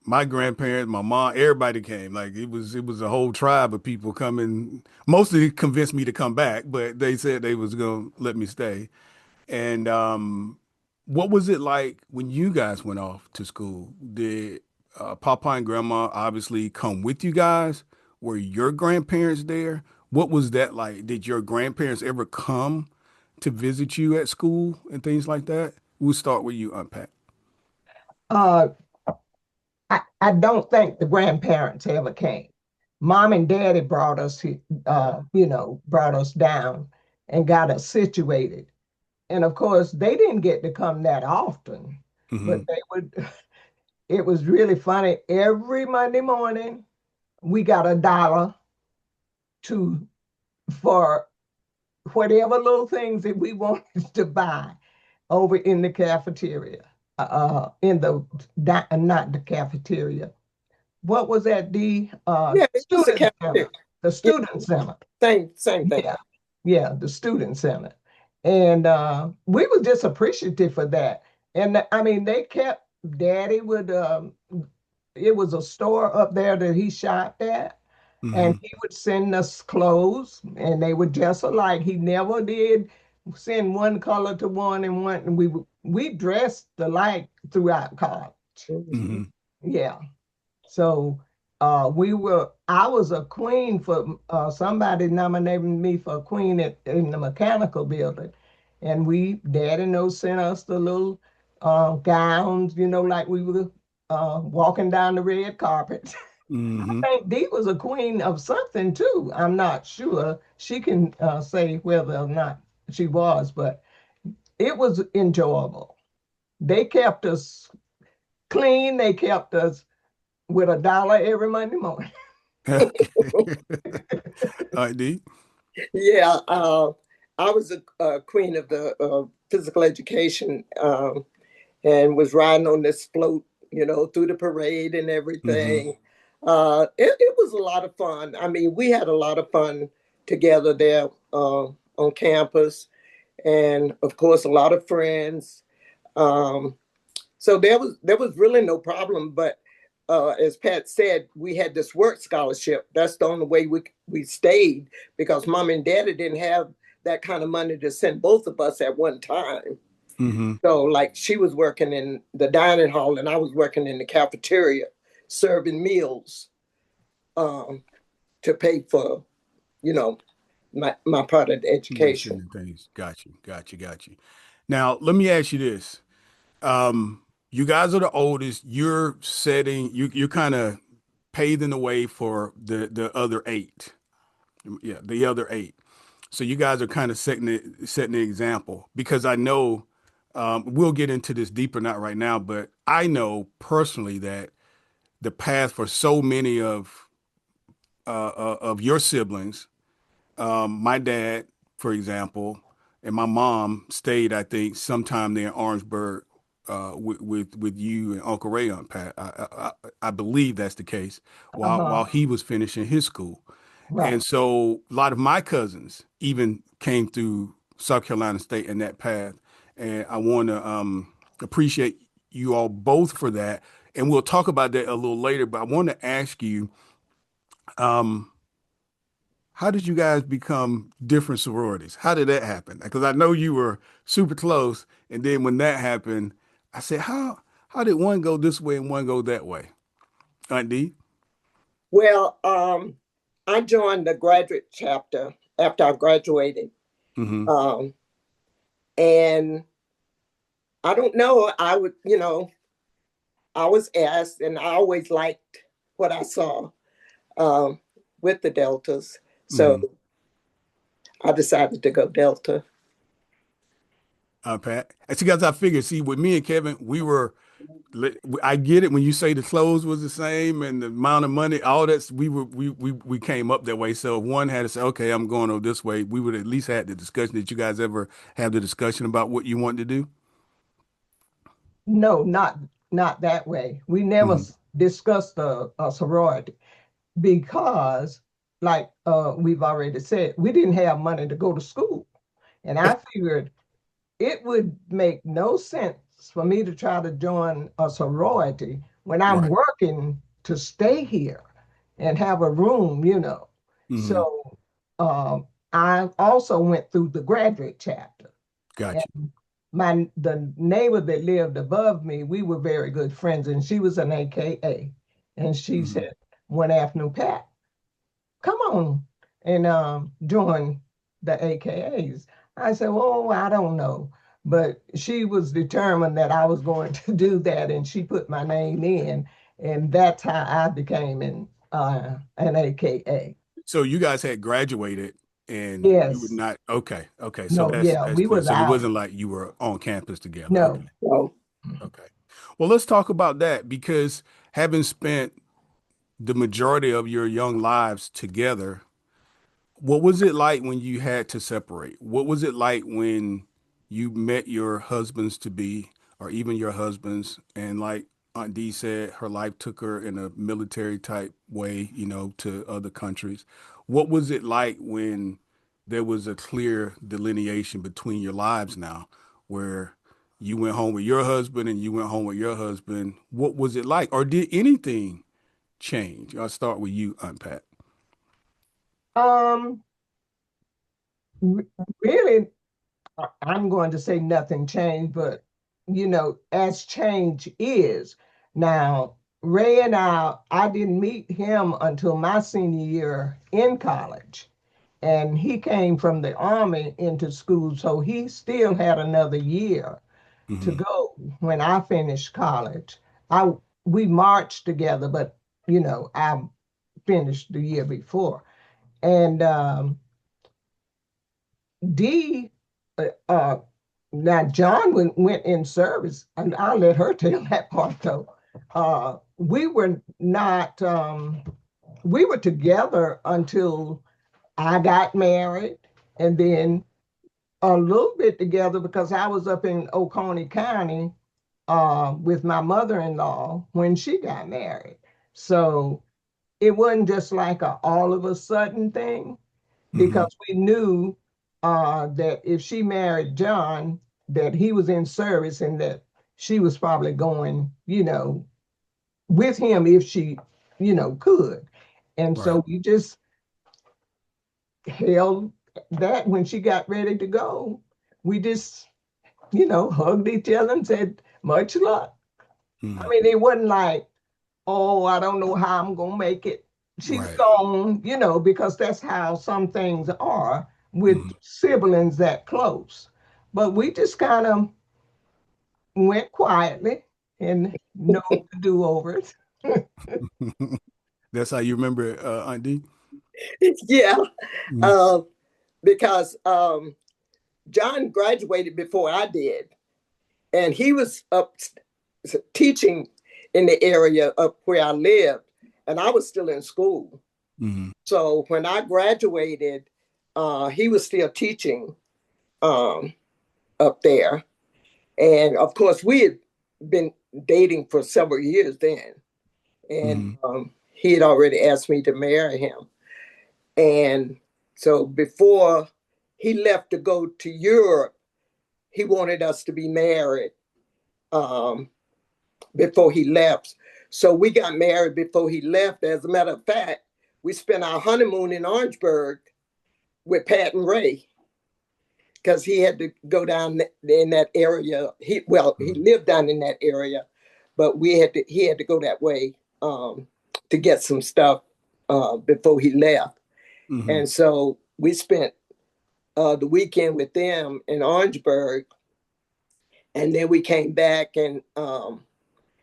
my grandparents, my mom, everybody came. Like it was a whole tribe of people coming. Mostly convinced me to come back, but they said they was gonna let me stay. And what was it like when you guys went off to school? Did Papa and Grandma obviously come with you guys? Were your grandparents there? What was that like? Did your grandparents ever come to visit you at school and things like that? We'll start with you, Unpack. Uh, I don't think the grandparents ever came. Mom and Daddy brought us, brought us down and got us situated. And of course, they didn't get to come that often, Hmm. but they would. It was really funny. Every Monday morning, we got $1 to for whatever little things that we wanted to buy over in the cafeteria. In the not the cafeteria. What was that? The Yeah, it was the student cafeteria. center. The Yeah, student center. same thing. Yeah, yeah, the student center. And we were just appreciative for that. And I mean, they kept Daddy would it was a store up there that he shopped at, and Hmm. he would send us clothes, and they were just alike. He never did send one color to one and one, and we dressed alike throughout college. Mhm. Hmm. Yeah. So I was a queen for somebody nominated me for a queen in the mechanical building. And Daddy knows sent us the little gowns, like we were walking down the red carpet. I Hmm. think Dee was a queen of something too. I'm not sure. She can say whether or not she was, but it was enjoyable. They kept us clean. They kept us with $1 every Monday morning. Okay. All right, D. Yeah, I was a queen of the physical education, and was riding on this float, through the parade and Hmm. everything. It was a lot of fun. I mean, we had a lot of fun together there on campus, and of course, a lot of friends. Um, so there was really no problem. But as Pat said, we had this work scholarship. That's the only way we stayed because Mom and Daddy didn't have that kind of money to send both of us at one time. Hmm. So like she was working in the dining hall and I was working in the cafeteria serving meals um, to pay for, you know, my part of the Yeah, education. sending things. Got you. Got you. Got you. Now, let me ask you this. You guys are the oldest. You're kind of paving the way for the other eight. Yeah, the other eight. So you guys are kind of setting the example because I know we'll get into this deeper, not right now, but I know personally that the path for so many of your siblings. My dad, for example, and my mom stayed, I think, sometime there in Orangeburg with you and Uncle Ray on Pat. I believe that's the case Uh-huh. while he was finishing his school. Right. And so a lot of my cousins even came through South Carolina State in that path. And I want to appreciate you all both for that. And we'll talk about that a little later. But I want to ask you, um, how did you guys become different sororities? How did that happen? Because I know you were super close. And then when that happened, I said, how did one go this way and one go that way? Aunt D? Well, I joined the graduate chapter after I graduated. Mm-hmm. Um, and I don't know, I was asked, and I always liked what I saw um, with the Deltas. So Mm-hmm. I decided to go Delta. Pat. And see, guys, I figured, see, with me and Kevin, I get it when you say the clothes was the same and the amount of money, all that, we came up that way. So if one had to say, okay, I'm going over this way, we would at least had the discussion. Did you guys ever have the discussion about what you wanted to do? No, not that way. We never Mm-hmm. discussed a sorority because, like we've already said, we didn't have money to go to school. And I figured it would make no sense for me to try to join a sorority when I'm Right. working to stay here and have a room. Mm-hmm. So I also went through the graduate chapter. And Gotcha. the neighbor that lived above me, we were very good friends, and she was an AKA. And she Mm-hmm. said one afternoon, Pat, come on and join the AKAs. I said, oh, I don't know. But she was determined that I was going to do that, and she put my name in, and that's how I became an AKA. So you guys had graduated and you were Yes. not, okay. Okay. So No, that's yeah, that's we clear. was So it out. wasn't like you were on campus together. No. Okay. So Okay. Well, let's talk about that because having spent the majority of your young lives together, what was it like when you had to separate? What was it like when you met your husbands to be, or even your husbands, and like Aunt Dee said, her life took her in a military type way, to other countries. What was it like when there was a clear delineation between your lives now, where you went home with your husband and you went home with your husband? What was it like, or did anything change? I'll start with you, Aunt Pat. Um, re- Really, I'm going to say nothing changed, but as change is now, Ray and I didn't meet him until my senior year in college. And he came from the army into school, so he still had another year to Hmm. go when I finished college. I We marched together, but I finished the year before. And D, uh, uh, now John went in service, and I'll let her tell that part though. We were not, we were together until I got married, and then a little bit together because I was up in Oconee County with my mother-in-law when she got married. So it wasn't just like a all of a sudden thing Hmm. because we knew that if she married John, that he was in service and that she was probably going, with him if she, could. And Right. so we just held that when she got ready to go. We just, hugged each other and said, much luck. I Hmm. mean, it wasn't like, oh, I don't know how I'm going to make it. She's Right. gone, because that's how some things are with Hmm. siblings that close. But we just kind of went quietly and no to do over it. That's how you remember it, Aunt D? yeah, Mhm. uh, because John graduated before I did, and he was up teaching in the area of where I lived, and I was still in school. Mm-hmm. So when I graduated, he was still teaching up there. And of course, we had been dating for several years then. And he had already asked me to marry him. And so before he left to go to Europe, he wanted us to be married before he left. So we got married before he left. As a matter of fact, we spent our honeymoon in Orangeburg with Pat and Ray because he had to go down in that area. He lived down in that area, but he had to go that way to get some stuff before he left. Mm-hmm. And so we spent the weekend with them in Orangeburg, and then we came back, and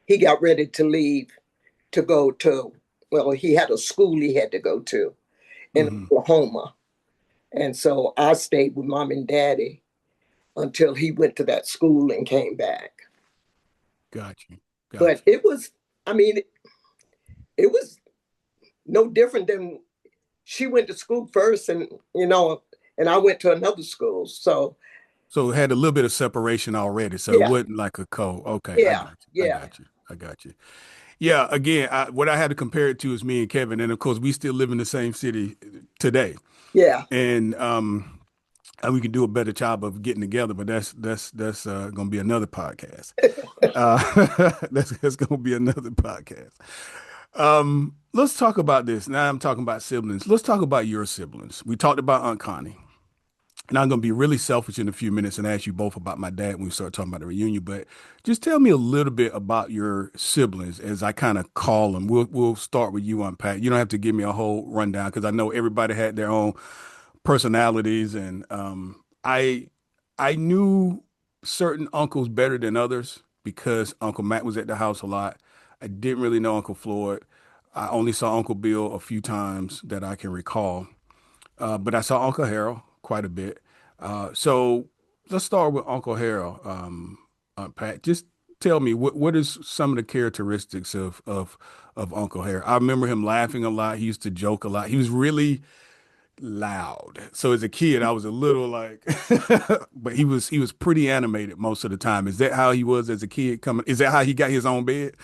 he got ready to leave to go to, well, he had a school he had to go to in Oklahoma. And so I stayed with mom and daddy until he went to that school and came back. Gotcha. But it was no different than she went to school first, and and I went to another school. So it had a little bit of separation already. So it wasn't like a okay. Yeah. I got you. Yeah. Again, what I had to compare it to is me and Kevin. And of course, we still live in the same city today. Yeah. And we can do a better job of getting together, but that's going to be another podcast. That's going to be another podcast. Let's talk about this. Now I'm talking about siblings. Let's talk about your siblings. We talked about Aunt Connie. And I'm going to be really selfish in a few minutes and ask you both about my dad when we start talking about the reunion. But just tell me a little bit about your siblings as I kind of call them. We'll start with you, Aunt Pat. You don't have to give me a whole rundown because I know everybody had their own personalities, and I knew certain uncles better than others because Uncle Matt was at the house a lot. I didn't really know Uncle Floyd. I only saw Uncle Bill a few times that I can recall. But I saw Uncle Harold quite a bit. So let's start with Uncle Harold. Pat, just tell me what is some of the characteristics of Uncle Harold. I remember him laughing a lot. He used to joke a lot. He was really loud. So as a kid, I was a little like, but he was pretty animated most of the time. Is that how he was as a kid? Is that how he got his own bed?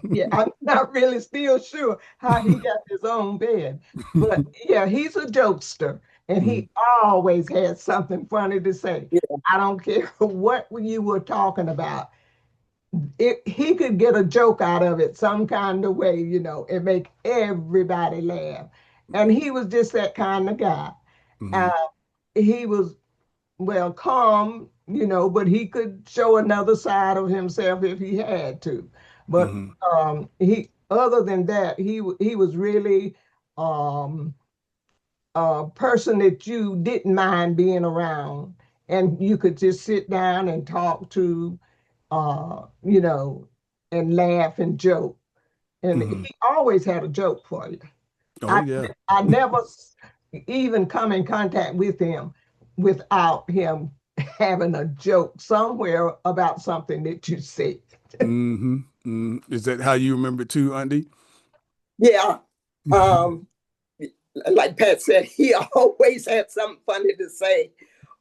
Yeah, I'm not really still sure how he got his own bed. But yeah, he's a jokester and he always had something funny to say. Yeah. I don't care what you were talking about. He could get a joke out of it some kind of way, and make everybody laugh. And he was just that kind of guy. Uh, he was, well, calm, but he could show another side of himself if he had to. But other than that, he was really a person that you didn't mind being around, and you could just sit down and talk to, and laugh and joke. And he always had a joke for you. Oh, yeah. I never even come in contact with him without him having a joke somewhere about something that you said. Is that how you remember it too, Andy? Yeah. Like Pat said, he always had something funny to say.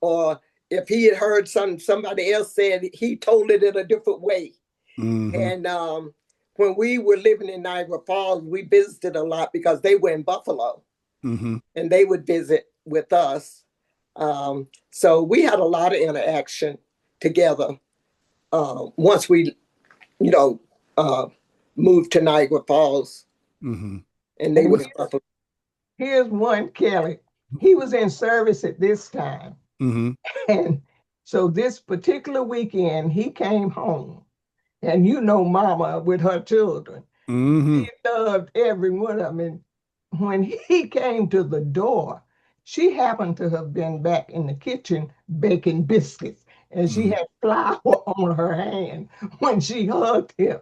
Or if he had heard somebody else said, he told it in a different way. And when we were living in Niagara Falls, we visited a lot because they were in Buffalo. And they would visit with us. So we had a lot of interaction together once we, moved to Niagara Falls. And they were in Buffalo. Here's one, Kelly. He was in service at this time. And so this particular weekend, he came home. And Mama with her children. She loved every one of them. And when he came to the door, she happened to have been back in the kitchen baking biscuits. And she had flour on her hand when she hugged him.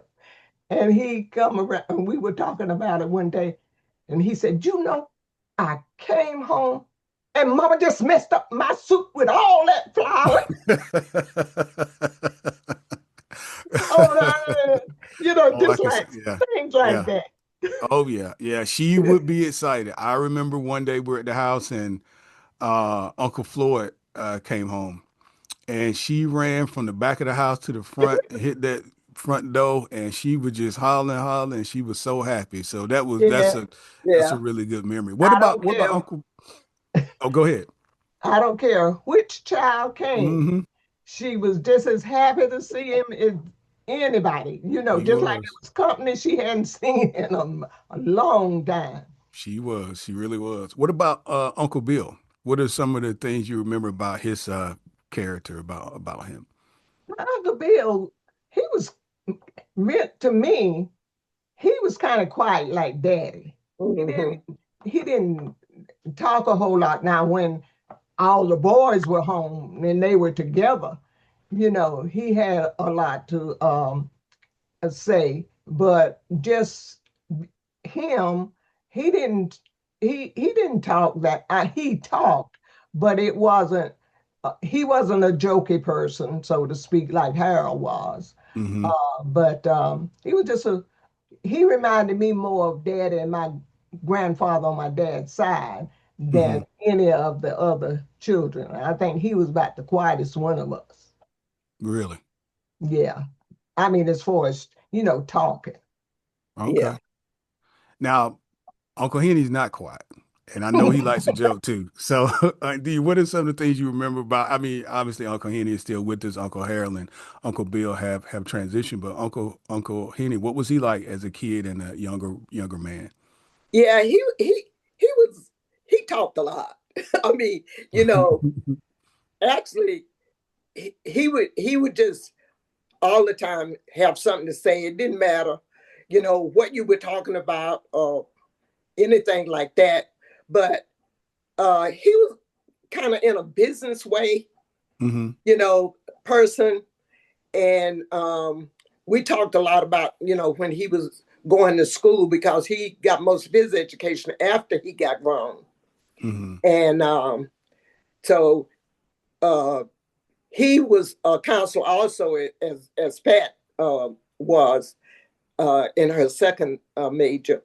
And he come around, and we were talking about it one day. And he said, I came home and Mama just messed up my soup with all that flour. Oh, All I just can say, like yeah, things like yeah. that. Oh yeah, yeah. She would be excited. I remember one day we're at the house and Uncle Floyd came home and she ran from the back of the house to the front and hit that front door and she was just hollering, hollering, and she was so happy. So Yeah, that's a Yeah. really good memory. I don't What about care. Uncle? Oh, go ahead. I don't care which child came. Hmm. She was just as happy to see him as anybody, He just like it was. was company she hadn't seen in a long time. She was. She really was. What about Uncle Bill? What are some of the things you remember about his character about him? Uncle Bill, he was meant to me, he was kind of quiet like daddy. He Hmm. didn't he didn't talk a whole lot. Now when all the boys were home and they were together, he had a lot to say, but just him, he didn't he didn't talk that he talked, but it wasn't he wasn't a jokey person, so to speak, like Harold was. Hmm. But he was just he reminded me more of Daddy and my grandfather on my dad's side than Hmm. any of the other children. I think he was about the quietest one of us. Really? Yeah. I mean, as far as, talking. Yeah. Okay. Now, Uncle Henny's not quiet, and I know he likes to joke too. So, D, what are some of the things you remember about? I mean, obviously, Uncle Henny is still with us. Uncle Harold and Uncle Bill have transitioned, but Uncle Henny, what was he like as a kid and a younger man? Yeah, he talked a lot. I mean, you know, actually he would just all the time have something to say. It didn't matter, what you were talking about or anything like that. But he was kind of in a business way, Hmm. person. And we talked a lot about, when he was going to school because he got most of his education after he got grown. Hmm. And so uh, he was a counselor also, as Pat was in her second major.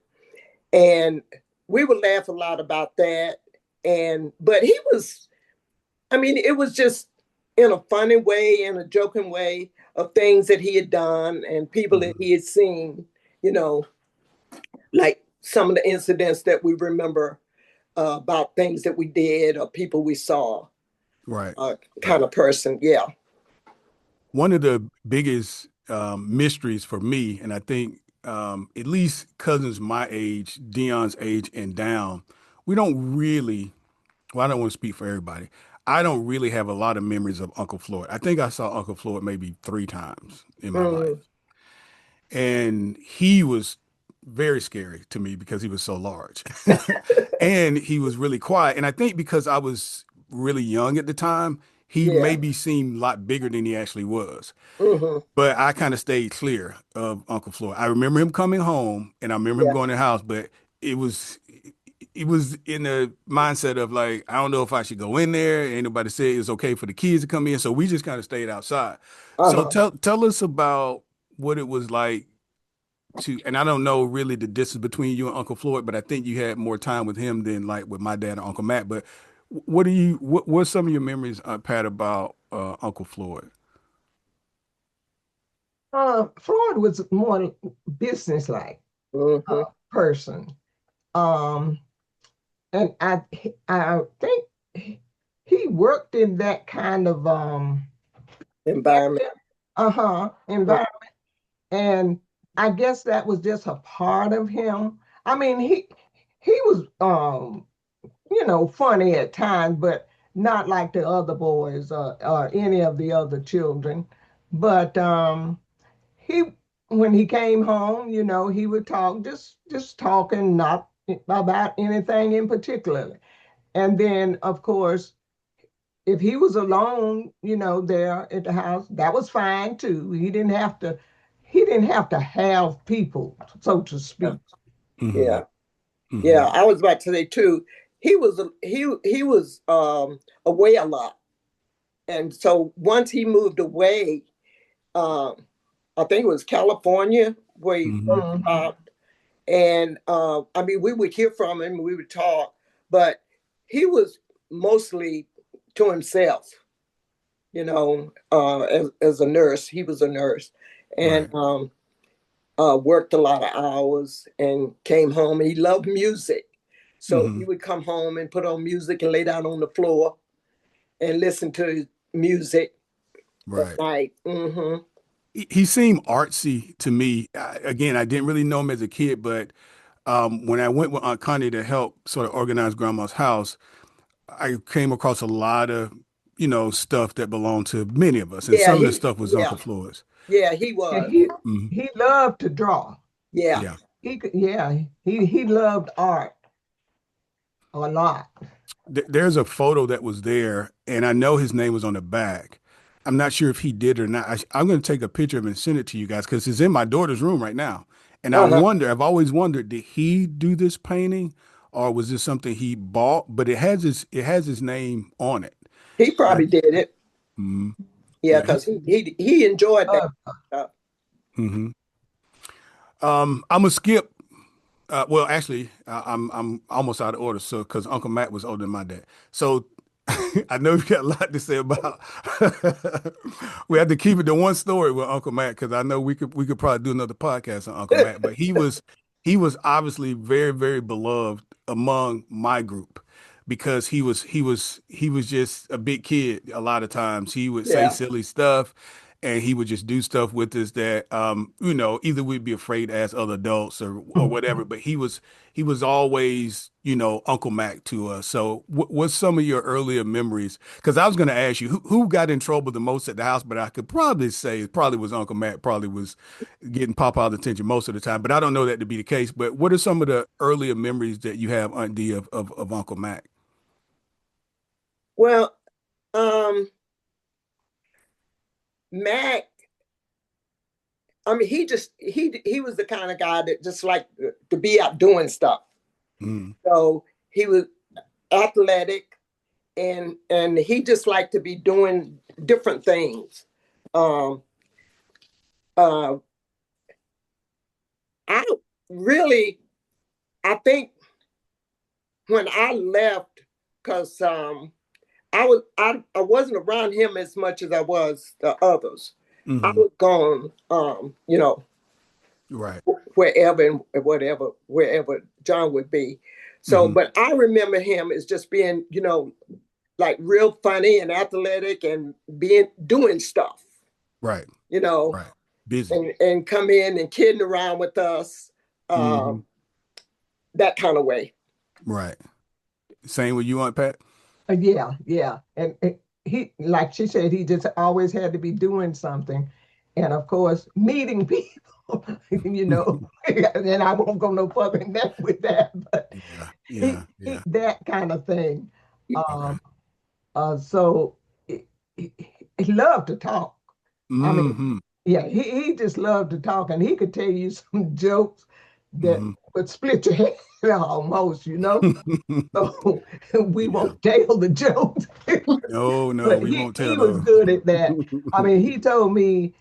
And we would laugh a lot about that. But he was, I mean, it was just in a funny way, in a joking way of things that he had done and people that Hmm. he had seen, you know, like some of the incidents that we remember about things that we did or people we saw, Right. kind Right. of person. Yeah. One of the biggest mysteries for me, and I think at least cousins my age, Dion's age and down, we don't really. Well, I don't want to speak for everybody. I don't really have a lot of memories of Uncle Floyd. I think I saw Uncle Floyd maybe 3 times in my life. Mm, And he was very scary to me because he was so large. And he was really quiet. And I think because I was really young at the time, he yeah. maybe seemed a lot bigger than he actually was. Hmm. But I kind of stayed clear of Uncle Floyd. I remember him coming home and I remember him Yeah. going to the house, but it was it was in the mindset of like, I don't know if I should go in there. Ain't nobody said it's okay for the kids to come in. So we just kind of stayed outside. So Uh-huh. tell us about what it was like to, and I don't know really the distance between you and Uncle Floyd, but I think you had more time with him than like with my dad and Uncle Matt. But what's some of your memories, Pat, about Uncle Floyd? Floyd was more business-like Hmm. person. Um, and I think he worked in that kind of Environment. environment, and I guess that was just a part of him. I mean, he was funny at times, but not like the other boys or any of the other children. But he when he came home, he would talk, just talking, not about anything in particular. And then, of course, if he was alone, there at the house, that was fine too. He didn't have to have people, so to Yeah. speak. Hmm. Yeah. Hmm. Yeah. I was about to say too. He was away a lot, and so once he moved away, um, I think it was California where he Hmm. first stopped. And I mean, we would hear from him, we would talk, but he was mostly to himself, as a nurse. He was a nurse and Right. worked a lot of hours and came home. He loved music. So Hmm. he would come home and put on music and lay down on the floor and listen to his music at Right. night. Hmm. He seemed artsy to me. Again, I didn't really know him as a kid, but when I went with Aunt Connie to help sort of organize Grandma's house, I came across a lot of, stuff that belonged to many of us, and Yeah, some of the stuff was yeah, Uncle Floyd's. yeah, he And was. Hmm. he loved to draw. Yeah. Yeah. Yeah, he loved art a lot. There's a photo that was there, and I know his name was on the back. I'm not sure if he did or not. I'm going to take a picture of it and send it to you guys because it's in my daughter's room right now. And Uh-huh. I've always wondered, did he do this painting or was this something he bought? But it has his name on it. He And probably did it. mhm. Yeah, Yeah. because he enjoyed that Uh, stuff. Hmm. I'm gonna skip. Well, actually, I'm almost out of order. So, because Uncle Matt was older than my dad, so I know you got a lot to say about. We had to keep it to one story with Uncle Matt because I know we could probably do another podcast on Uncle Matt. But he was obviously very very beloved among my group because he was just a big kid. A lot of times he would say Yeah. silly stuff and he would just do stuff with us that either we'd be afraid to ask other adults or whatever, but he was always Uncle Mac to us. So what's some of your earlier memories? Because I was going to ask you who got in trouble the most at the house, but I could probably say it probably was Uncle Mac. Probably was getting Papa's attention most of the time, but I don't know that to be the case. But what are some of the earlier memories that you have, Aunt D, of Uncle Mac? Well, um, Mac, I mean, he was the kind of guy that just liked to be out doing stuff. Mm. So he was athletic and he just liked to be doing different things. Um, uh, I really, I think when I left, because I wasn't around him as much as I was the others. I Hmm. was gone, Right. wherever and whatever, wherever John would be. So, Hmm. but I remember him as just being, like real funny and athletic and being doing stuff, Right. you know, Right. Busy. and come in and kidding around with us, Hmm. that kind of way. Right. Same with you, Aunt Pat? yeah, yeah. And he, like she said, he just always had to be doing something. And of course, meeting people, you know, and I won't go no further than that with that, but Yeah, yeah, yeah. that kind of thing. Okay. Um, so he, he loved to talk. I mean, Hmm. yeah, he just loved to talk, and he could tell you some jokes that Hmm. would split your head almost, you know. So we Yeah. won't tell the jokes, No, no, but we won't tell he was those. good at that. I mean, he told me,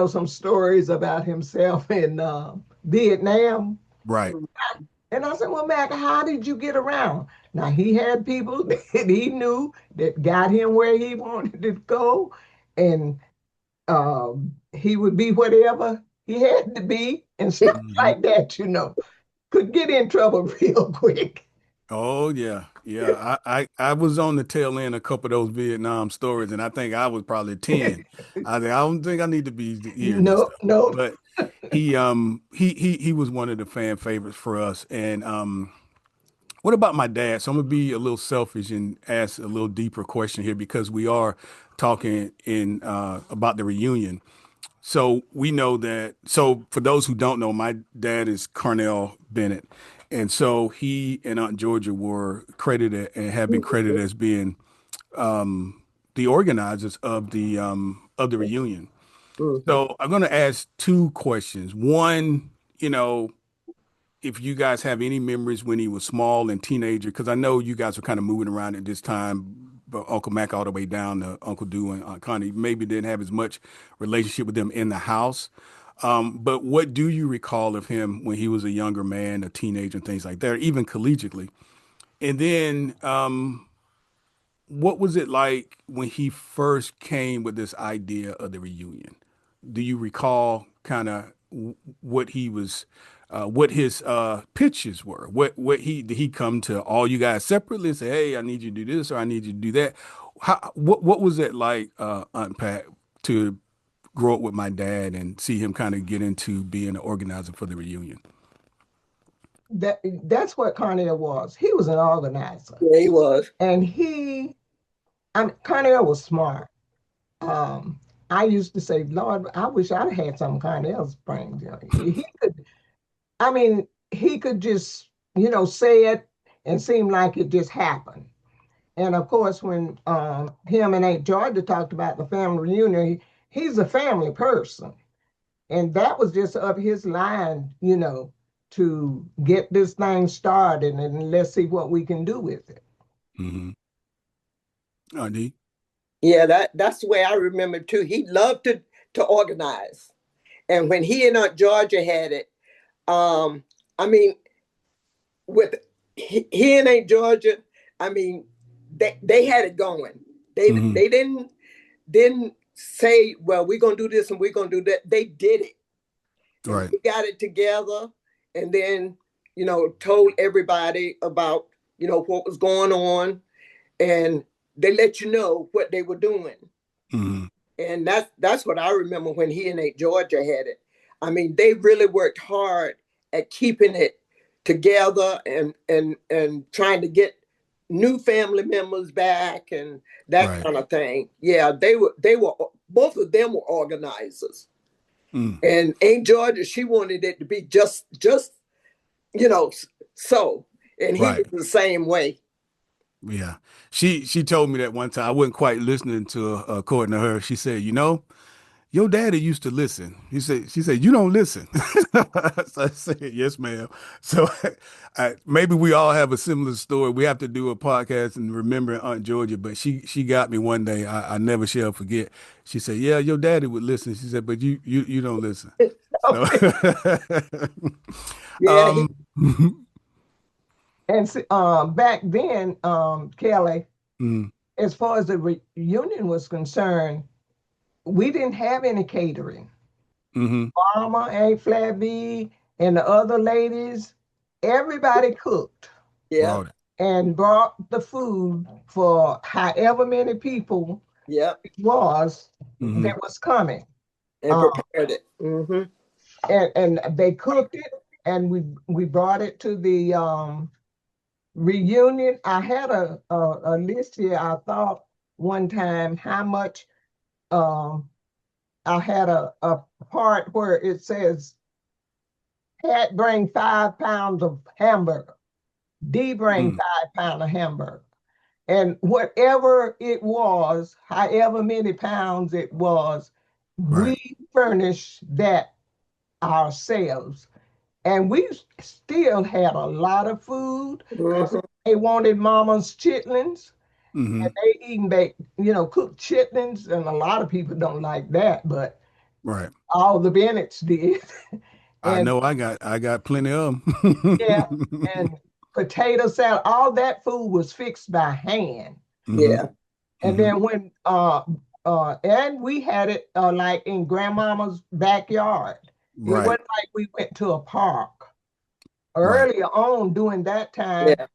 some stories about himself in Vietnam. Right. And I said, well, Mac, how did you get around? Now, he had people that he knew that got him where he wanted to go. And he would be whatever he had to be and stuff Hmm. like that, Could get in trouble real quick. Oh yeah, yeah. I was on the tail end of a couple of those Vietnam stories, and I think I was probably 10. I don't think I need to be hearing this No, stuff. no. But he was one of the fan favorites for us. And what about my dad? So I'm gonna be a little selfish and ask a little deeper question here because we are talking in about the reunion. So we know that. So for those who don't know, my dad is Cornell Bennett, and so he and Aunt Georgia were credited and have been credited as being the organizers of the reunion. Mhm. So I'm going to ask two questions. One, you know, if you guys have any memories when he was small and teenager, because I know you guys were kind of moving around at this time, but Uncle Mac all the way down to Uncle Dew and Aunt Connie maybe didn't have as much relationship with them in the house. But what do you recall of him when he was a younger man, a teenager, and things like that, even collegiately? And then, what was it like when he first came with this idea of the reunion? Do you recall kind of what he was, what his pitches were? What he did he come to all you guys separately and say, "Hey, I need you to do this or I need you to do that"? What was it like, Aunt Pat, to grow up with my dad and see him kind of get into being an organizer for the reunion? That's what Carnell was. He was an organizer. Yeah, he was. And Carnell was smart. I used to say, Lord, I wish I'd had some Carnell's brains. He could, I mean, he could just, say it and seem like it just happened. And of course, when him and Aunt Georgia talked about the family reunion, he's a family person. And that was just up his line, to get this thing started and let's see what we can do with it. Mm-hmm. D. Yeah, that's the way I remember too. He loved to organize. And when he and Aunt Georgia had it, I mean, with he and Aunt Georgia, I mean, they had it going. They didn't say, well, we're gonna do this and we're gonna do that. They did it. And Right. we got it together and then, told everybody about, what was going on, and they let you know what they were doing. Mm-hmm. And that's what I remember when he and Aunt Georgia had it. I mean, they really worked hard at keeping it together and trying to get new family members back and that Right. kind of thing. Yeah, they were both of them were organizers. Mm. And Aunt Georgia, she wanted it to be just you know so, and he Right. was the same way. Yeah. She told me that one time. I wasn't quite listening to her, according to her. She said, your daddy used to listen. She said, you don't listen. So I said, yes, ma'am. So maybe we all have a similar story. We have to do a podcast and remember Aunt Georgia, but she got me one day. I never shall forget. She said, yeah, your daddy would listen. She said, but you don't listen. So Yeah, um And back then, Kelly, mm, as far as the reunion was concerned, we didn't have any catering. hmm Mama, Aunt Flavie, and the other ladies, everybody cooked yeah, brought it. and brought the food for however many people yeah, it was Hmm that was coming. and Um, prepared it. Mm-hmm. and they cooked it, and we brought it to the reunion. I had a list here. I thought one time how much um, I had a part where it says Pat bring 5 pounds of hamburger. D bring mm, 5 pounds of hamburger. And whatever it was, however many pounds it was, right. we furnished that ourselves. And we still had a lot of food because Mm-hmm. they wanted mama's chitlins. Hmm And they even bake, cooked chitlins. And a lot of people don't like that, but Right. all the Bennetts did. I And know I got plenty of yeah, them. and potato salad, all that food was fixed by hand. Hmm Yeah, And hmm then and we had it like in grandmama's backyard. It Right. wasn't like we went to a park. Right. Earlier on, during that time, yeah,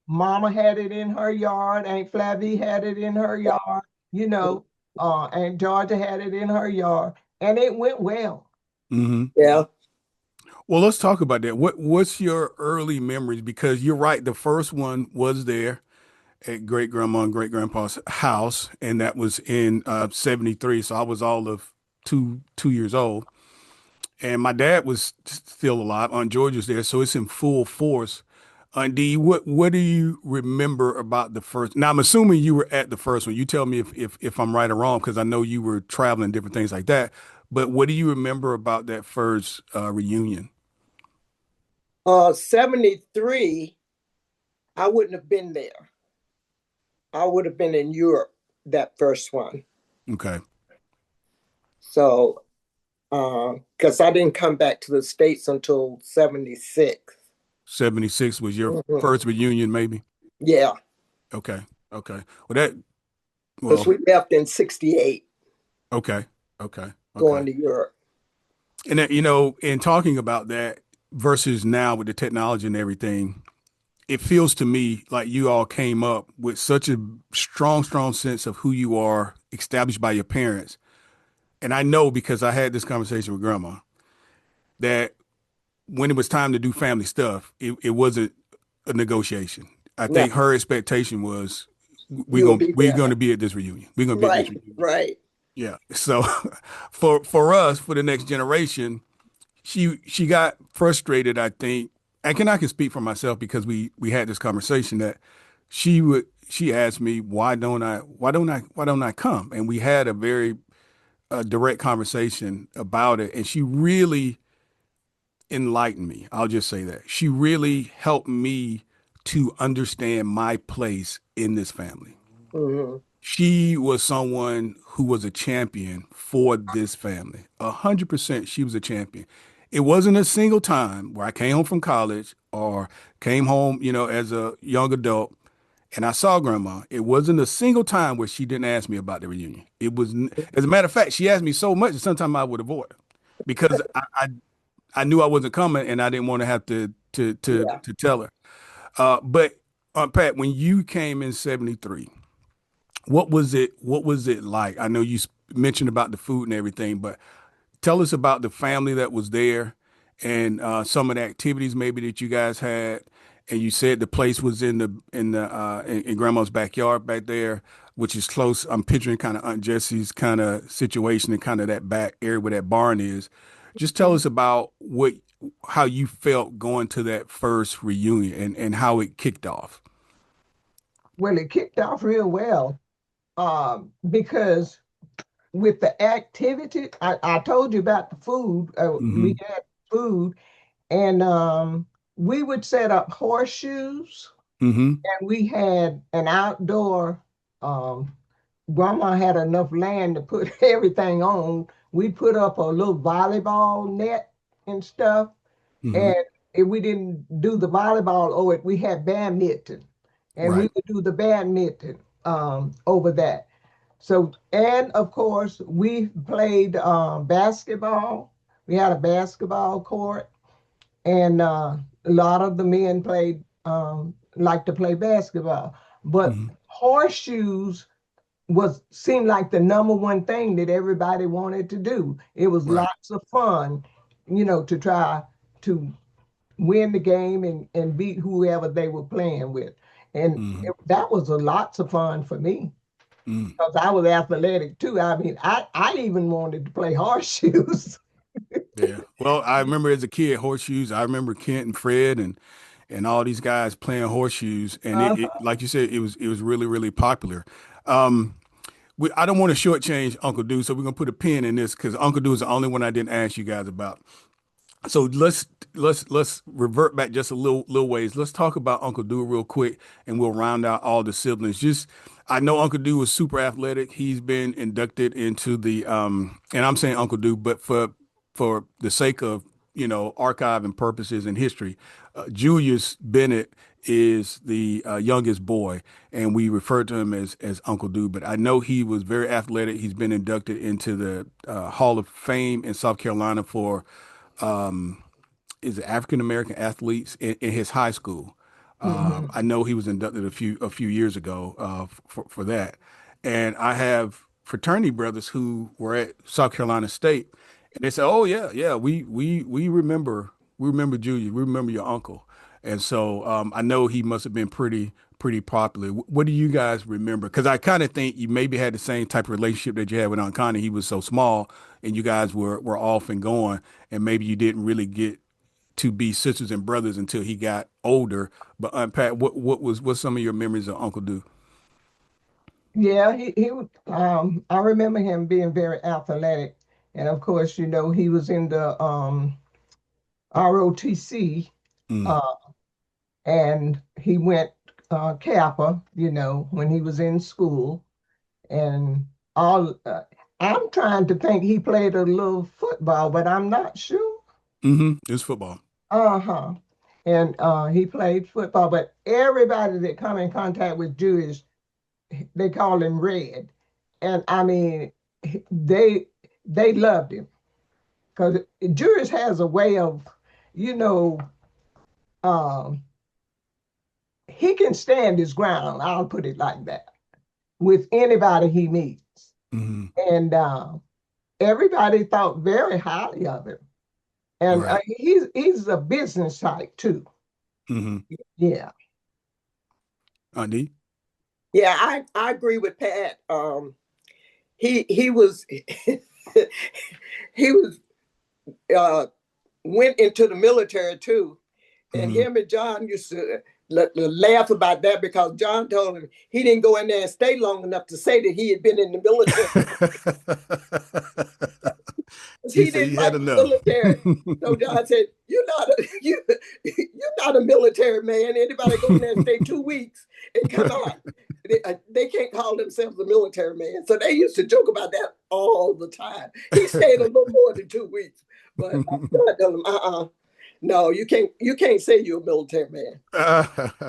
mama had it in her yard, Aunt Flavie had it in her yard, Aunt Georgia had it in her yard, and it went well. hmm yeah. Well, let's talk about that. What's your early memories? Because you're right, the first one was there at great grandma and great grandpa's house, and that was in 73. So I was all of two years old. And my dad was still alive. Aunt George was there, so it's in full force. Aunt D, what do you remember about the first? Now I'm assuming you were at the first one. You tell me if I'm right or wrong, because I know you were traveling, different things like that. But what do you remember about that first reunion? 73, I wouldn't have been there. I would have been in Europe that first one. Okay. So because I didn't come back to the States until 76. 76 was your Mhm. first reunion, maybe? Yeah, Okay. Okay. Well, that, because well, we left in 68 okay. Okay. Okay. going to Europe. And that, in talking about that versus now with the technology and everything, it feels to me like you all came up with such a strong, strong sense of who you are established by your parents. And I know because I had this conversation with grandma that when it was time to do family stuff, it wasn't a negotiation. I No, think her expectation was we're you'll gonna be we're there. gonna be at this reunion. We're gonna be at this Right, reunion. right. Yeah. So for us, for the next generation, she got frustrated, I think. I can speak for myself because we had this conversation that she asked me why don't I come? And we had a very direct conversation about it, and she really enlightened me. I'll just say that. She really helped me to understand my place in this family. Hmm. She was someone who was a champion for this family. 100% she was a champion. It wasn't a single time where I came home from college or came home, as a young adult and I saw grandma. It wasn't a single time where she didn't ask me about the reunion. As a matter of fact, she asked me so much that sometimes I would avoid her because I knew I wasn't coming and I didn't want to have Yeah. to tell her. But Pat, when you came in 73, what was it like? I know mentioned about the food and everything, but tell us about the family that was there and some of the activities maybe that you guys had. And you said the place was in grandma's backyard back there, which is close. I'm picturing kind of Aunt Jessie's kind of situation and kind of that back area where that barn is. Just tell us about how you felt going to that first reunion and how it kicked off. Well, it kicked off real well because with the activity, I told you about the food. Mm-hmm. We had food, and we would set up horseshoes, Mm-hmm. and we had an outdoor. Um, Grandma had enough land to put everything on. We put up a little volleyball net and stuff, Mm-hmm. and if we didn't do the volleyball over it, we had badminton, and we Right. would do the badminton over that. So, and of course, we played basketball. We had a basketball court, and a lot of the men played, like to play basketball. But Mm-hmm. horseshoes was seemed like the number one thing that everybody wanted to do. It was Right. lots of fun, to try to win the game and beat whoever they were playing with. And Mm-hmm. that was a lots of fun for me Mm-hmm. because I was athletic too. I mean, I even wanted to play horseshoes. Yeah. Well, I remember as a kid, horseshoes. I remember Kent and Fred and all these guys playing horseshoes, and it Uh-huh. like you said, it was really really popular. Um, I don't want to shortchange Uncle Du, so we're gonna put a pin in this because Uncle Du is the only one I didn't ask you guys about. So let's revert back just a little ways. Let's talk about Uncle Du real quick, and we'll round out all the siblings. Just I know Uncle Du was super athletic. He's been inducted into the and I'm saying Uncle Du, but for the sake of archiving purposes and history, Julius Bennett is the youngest boy, and we refer to him as Uncle Du. But I know he was very athletic. He's been inducted into the Hall of Fame in South Carolina for is African American athletes in his high school. Mhm. I know he was inducted a few years ago for that, and I have fraternity brothers who were at South Carolina State, and they said, "Oh yeah, yeah, we remember Julius, we remember your uncle," and so I know he must have been pretty popular. What do you guys remember? Because I kind of think you maybe had the same type of relationship that you had with Aunt Connie. He was so small, and you guys were off and going, and maybe you didn't really get to be sisters and brothers until he got older. But Pat, what's some of your memories of Uncle Du? Yeah, I remember him being very athletic, and of course, he was in the ROTC, Mm, uh, and he went Kappa, when he was in school, and all. I'm trying to think he played a little football, but I'm not sure. It's football. Uh-huh. And he played football, but everybody that come in contact with Jewish, they call him Red. And I mean, they they loved him because Jewish has a way of, you know, um, he can stand his ground. I'll put it like that with anybody he meets. Hmm. And everybody thought very highly of him. And Right. he's a business type too. Hmm. Yeah. D. Yeah, I agree with Pat. He was he was uh went into the military too. And Hmm. him and John used to laugh about that because John told him he didn't go in there and stay long enough to say that he had been in the military. He He said didn't he had like the enough. military. So John said, you're not a military man. Anybody go in there and stay 2 weeks and come out. They can't call themselves a military man. So they used to joke about that all the time. He stayed a little more than 2 weeks. But I told him, no, you can't say you're a military man. And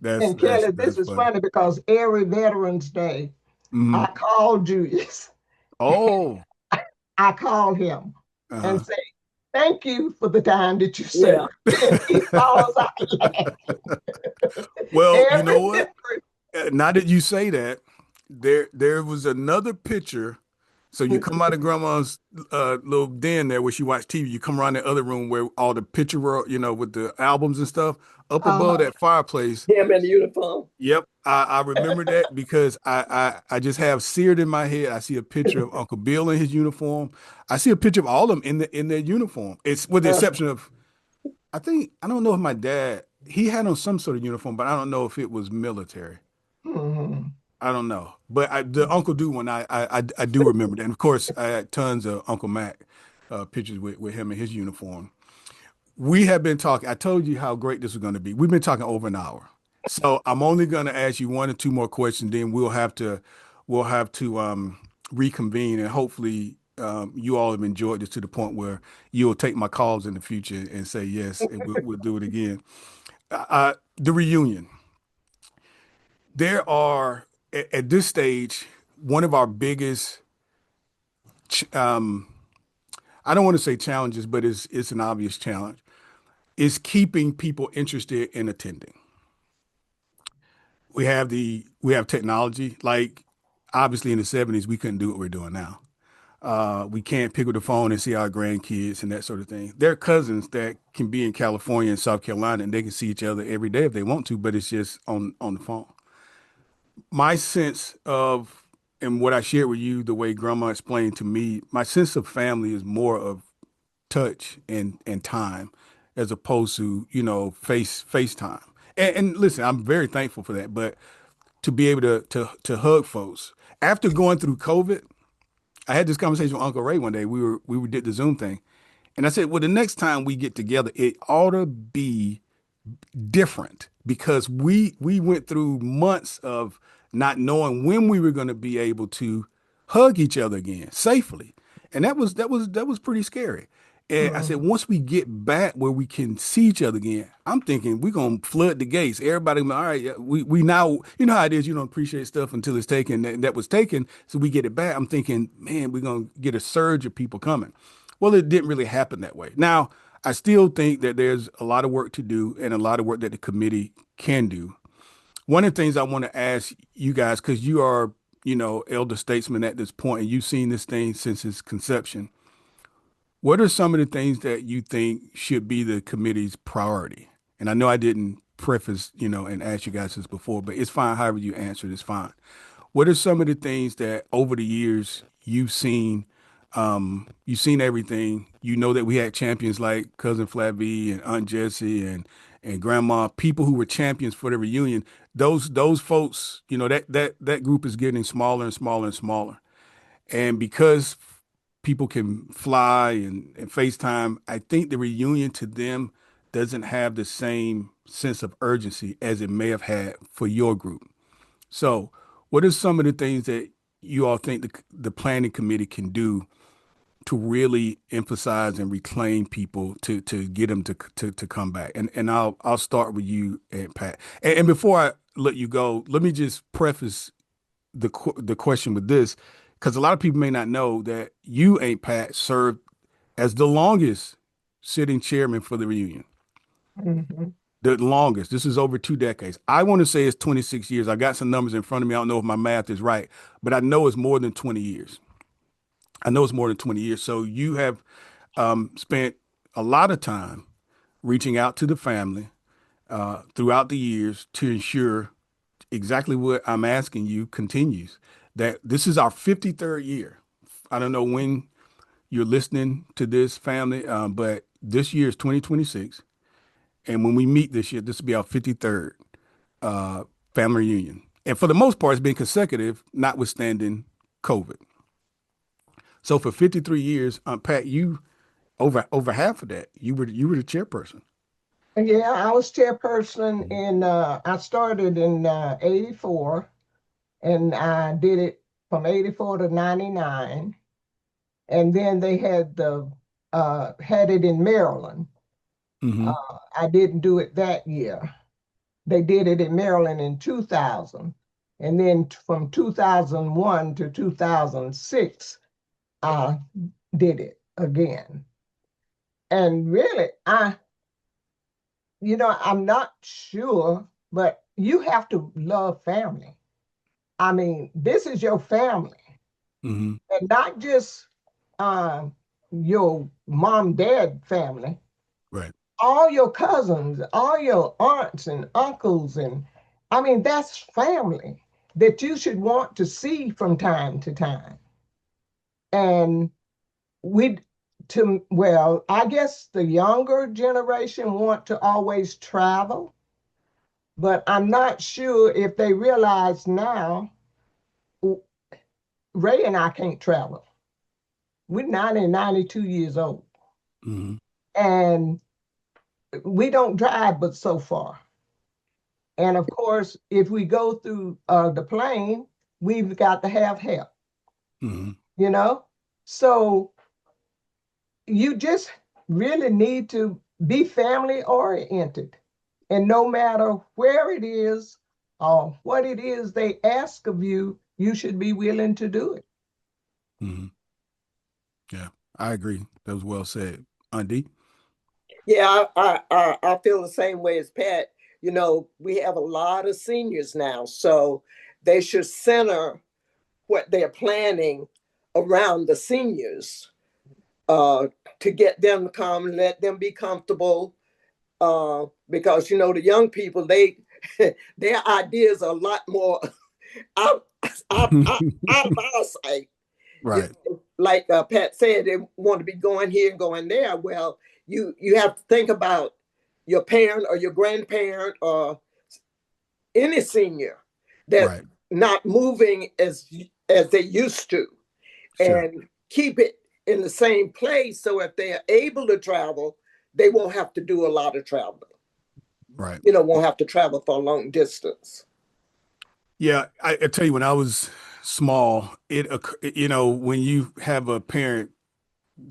That's Kelly, this that's is funny. funny because every Veterans Day, Hmm. I call Julius. Oh. I call him and Uh-huh. say, thank you for the time that you Yeah. served. And he falls out laughing. Well, you Every know what? Now that you say that, there was another picture. So you come out of grandma's little den there where she watched TV. You come around the other room where all the picture were, with the albums and stuff. Up above uh-huh. that fireplace. Him in the uniform. Yep, I remember that because I just have seared in my head. I see a picture of Uncle Bill in his uniform. I see a picture of all of them in their uniform. It's with the Uh, exception of I don't know if my dad he had on some sort of uniform, but I don't know if it was military. Mhm. I don't know, but the Uncle Do one, I do remember that. And of course, I had tons of Uncle Mac pictures with him in his uniform. We have been talking. I told you how great this was going to be. We've been talking over an hour, so I'm only going to ask you one or two more questions. Then we'll have to reconvene, and hopefully you all have enjoyed this to the point where you'll take my calls in the future and say yes, and we'll do it again. The reunion. There are at this stage one of our biggest. I don't want to say challenges, but it's an obvious challenge. Is keeping people interested in attending. We have technology. Like obviously in the 70s, we couldn't do what we're doing now. We can't pick up the phone and see our grandkids and that sort of thing. There are cousins that can be in California and South Carolina and they can see each other every day if they want to, but it's just on the phone. My sense of and what I shared with you, the way Grandma explained to me, my sense of family is more of touch and time as opposed to FaceTime. And listen, I'm very thankful for that. But to be able to hug folks after going through COVID, I had this conversation with Uncle Ray one day. We did the Zoom thing, and I said, well, the next time we get together, it ought to be different because we went through months of not knowing when we were going to be able to hug each other again safely. And that was pretty scary. And I said, Mhm. once we get back where we can see each other again, I'm thinking we're gonna flood the gates. Everybody, all right, yeah, we now, you know how it is, you don't appreciate stuff until it's taken. That was taken, so we get it back. I'm thinking, man, we're gonna get a surge of people coming. Well, it didn't really happen that way. Now, I still think that there's a lot of work to do and a lot of work that the committee can do. One of the things I want to ask you guys, because you are, elder statesmen at this point, and you've seen this thing since its conception. What are some of the things that you think should be the committee's priority? And I know I didn't preface, and ask you guys this before, but it's fine. However you answer it is fine. What are some of the things that over the years you've seen? You've seen everything. You know that we had champions like Cousin Flavie and Aunt Jessie and Grandma, people who were champions for the reunion. Those folks, that group is getting smaller and smaller and smaller. And because people can fly and FaceTime, I think the reunion to them doesn't have the same sense of urgency as it may have had for your group. So, what are some of the things that you all think the planning committee can do to really emphasize and reclaim people to get them to come back? And I'll start with you, and Pat. And before I let you go, let me just preface the question with this, because a lot of people may not know that you, Aunt Pat, served as the longest sitting chairman for the reunion. Mhm. The longest. This is over 2 decades. I want to say it's 26 years. I got some numbers in front of me. I don't know if my math is right, but I know it's more than 20 years. I know it's more than 20 years. So you have spent a lot of time reaching out to the family throughout the years to ensure exactly what I'm asking you continues. That this is our 53rd year. I don't know when you're listening to this, family, but this year is 2026. And when we meet this year, this will be our 53rd uh, family reunion. And for the most part, it's been consecutive, notwithstanding COVID. So for 53 years, Pat, you over half of that, you were the chairperson. Yeah, I was chairperson I started in 84 and I did it from 84 to 99. And then they had it in Maryland. Mm-hmm. I didn't do it that year. They did it in Maryland in 2000. And then from 2001 to 2006, I did it again. And really, I'm not sure, but you have to love family. I mean, this is your family, Mm-hmm. and not just uh, your mom, dad family, Right. all your cousins, all your aunts and uncles. And I mean, that's family that you should want to see from time to time. And we, well, I guess the younger generation want to always travel, but I'm not sure if they realize now Ray and I can't travel. We're 90 92 years old. Mm-hmm. And we don't drive but so far. And of course, if we go through the plane, we've got to have help, Mm-hmm. you know? So you just really need to be family oriented. And no matter where it is or what it is they ask of you, you should be willing to do it. Mm-hmm. Yeah, I agree. That was well said. Andy? Yeah, I feel the same way as Pat. You know, we have a lot of seniors now, so they should center what they're planning around the seniors uh, to get them to come, let them be comfortable. Because you know the young people, they their ideas are a lot more out, out of our sight. You Right. know, like Pat said, they want to be going here and going there. Well, you have to think about your parent or your grandparent or any senior that Right. not moving as they used to, Sure. and keep it in the same place. So if they are able to travel, they won't have to do a lot of traveling. Right. You know, won't have to travel for a long distance. Yeah, I tell you, when I was small, when you have a parent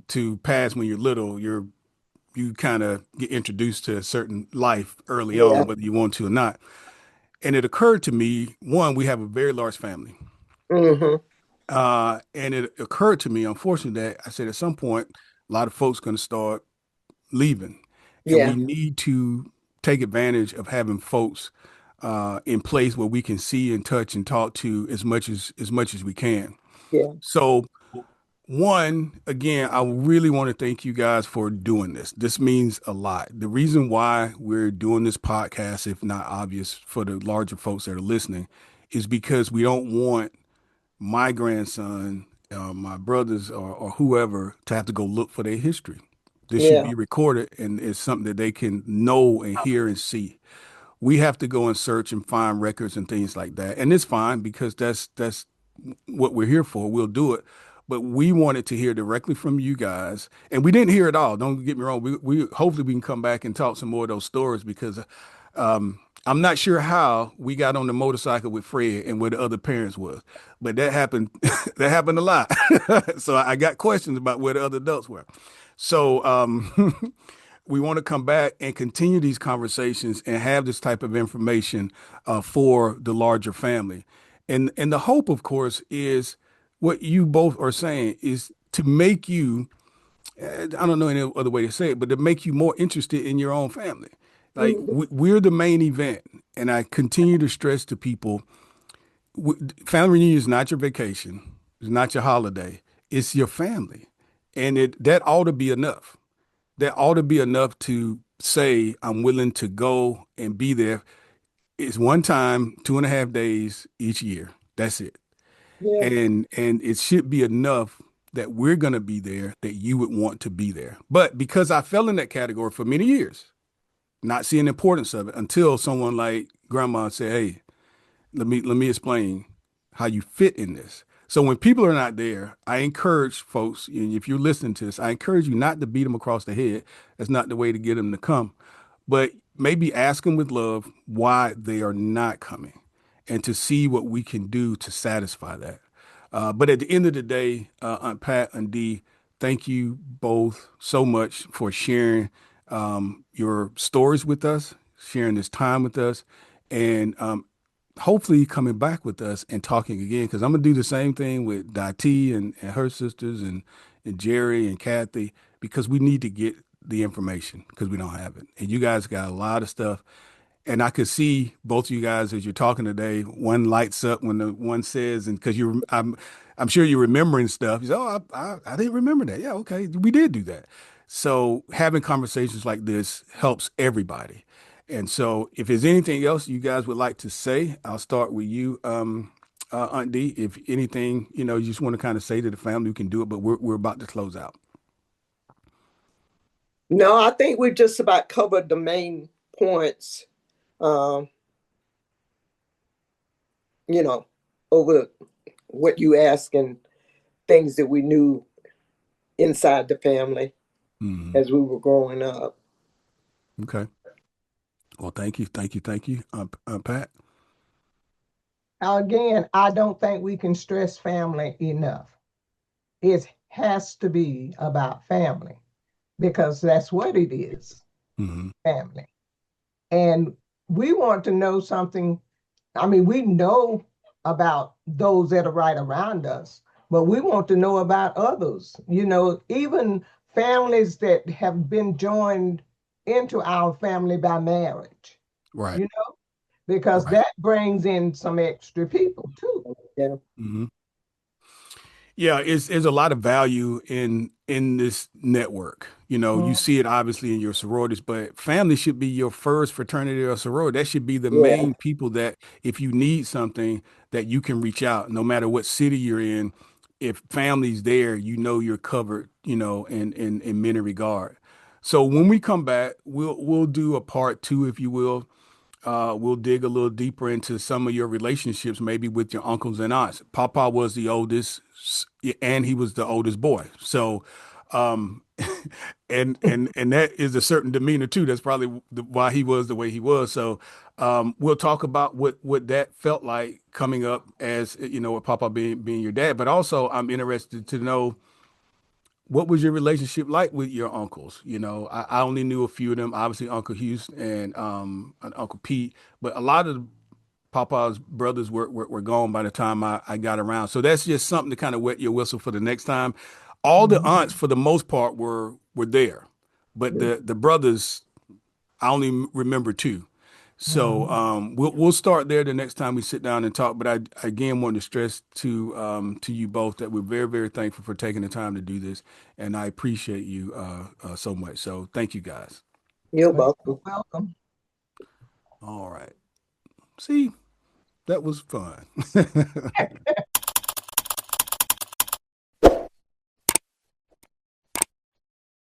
to pass when you're little, you kind of get introduced to a certain life early Yeah. on, whether you want to or not. And it occurred to me, one, we have a very large family. Mm-hmm. And it occurred to me, unfortunately, that I said at some point, a lot of folks going to start leaving, and we Yeah. need to take advantage of having folks in place where we can see and touch and talk to as much as we can. Yeah. So, one, again, I really want to thank you guys for doing this. This means a lot. The reason why we're doing this podcast, if not obvious for the larger folks that are listening, is because we don't want my grandson, my brothers, or whoever to have to go look for their history. This should Yeah. be recorded, and it's something that they can know and hear and see. We have to go and search and find records and things like that, and it's fine because that's what we're here for. We'll do it, but we wanted to hear directly from you guys, and we didn't hear it all. Don't get me wrong. We hopefully we can come back and talk some more of those stories because I'm not sure how we got on the motorcycle with Fred and where the other parents was, but that happened. That happened a lot. So I got questions about where the other adults were. So we want to come back and continue these conversations and have this type of information for the larger family. And the hope, of course, is what you both are saying is to make you, I don't know any other way to say it, but to make you more interested in your own family. Like Mhm. we're the main event. And I continue to stress to people, family reunion is not your vacation. It's not your holiday. It's your family. And that ought to be enough. That ought to be enough to say, I'm willing to go and be there. It's one time, 2.5 days each year. That's it. Yeah. And it should be enough that we're going to be there, that you would want to be there. But because I fell in that category for many years, not seeing the importance of it until someone like grandma said, hey, let me explain how you fit in this. So when people are not there, I encourage folks, and if you're listening to this, I encourage you not to beat them across the head. That's not the way to get them to come. But maybe ask them with love why they are not coming and to see what we can do to satisfy that. But at the end of the day, Aunt Pat and Dee, thank you both so much for sharing your stories with us, sharing this time with us, and hopefully coming back with us and talking again. Because I'm gonna do the same thing with Dottie and her sisters and Jerry and Kathy because we need to get the information because we don't have it. And you guys got a lot of stuff. And I could see both of you guys as you're talking today. One lights up when the one says, and because I'm sure you're remembering stuff. You say, "Oh, I didn't remember that." Yeah, okay, we did do that. So having conversations like this helps everybody. And so, if there's anything else you guys would like to say, I'll start with you, Aunt D. If anything, you just want to kind of say to the family, we can do it. But we're about to close out. No, I think we just about covered the main points. Um, you know, over what you asked and things that we knew inside the family Mhm. as we were growing up. Okay. Well, thank you, Pat. Again, I don't think we can stress family enough. It has to be about family because that's what it is, Hmm. family. And we want to know something. I mean, we know about those that are right around us, but we want to know about others. Even families that have been joined into our family by marriage, Right. you know, because Right. that brings in some extra people too. Yeah. Hmm. Yeah, it's a lot of value in this network. You Mm, see it obviously in your sororities, but family should be your first fraternity or sorority. That should be the Yeah. main people that if you need something that you can reach out, no matter what city you're in. If family's there, you're covered, in many regard. So when we come back, we'll do a part two, if you will. We'll dig a little deeper into some of your relationships, maybe with your uncles and aunts. Papa was the oldest, and he was the oldest boy. So, um, and that is a certain demeanor too. That's probably why he was the way he was. So, we'll talk about what that felt like coming up as with Papa being your dad. But also, I'm interested to know what was your relationship like with your uncles? I only knew a few of them, obviously Uncle Houston and Uncle Pete, but a lot of Papa's brothers were gone by the time I got around. So that's just something to kind of wet your whistle for the next time. All the mhm, aunts, for the most part, were there, but the brothers, I only remember two. So mhm. we'll start there the next time we sit down and talk. But I again want to stress to you both that we're very, very thankful for taking the time to do this, and I appreciate you so much. So thank you guys. You're Well, welcome. you're welcome. All right. See, that was fun.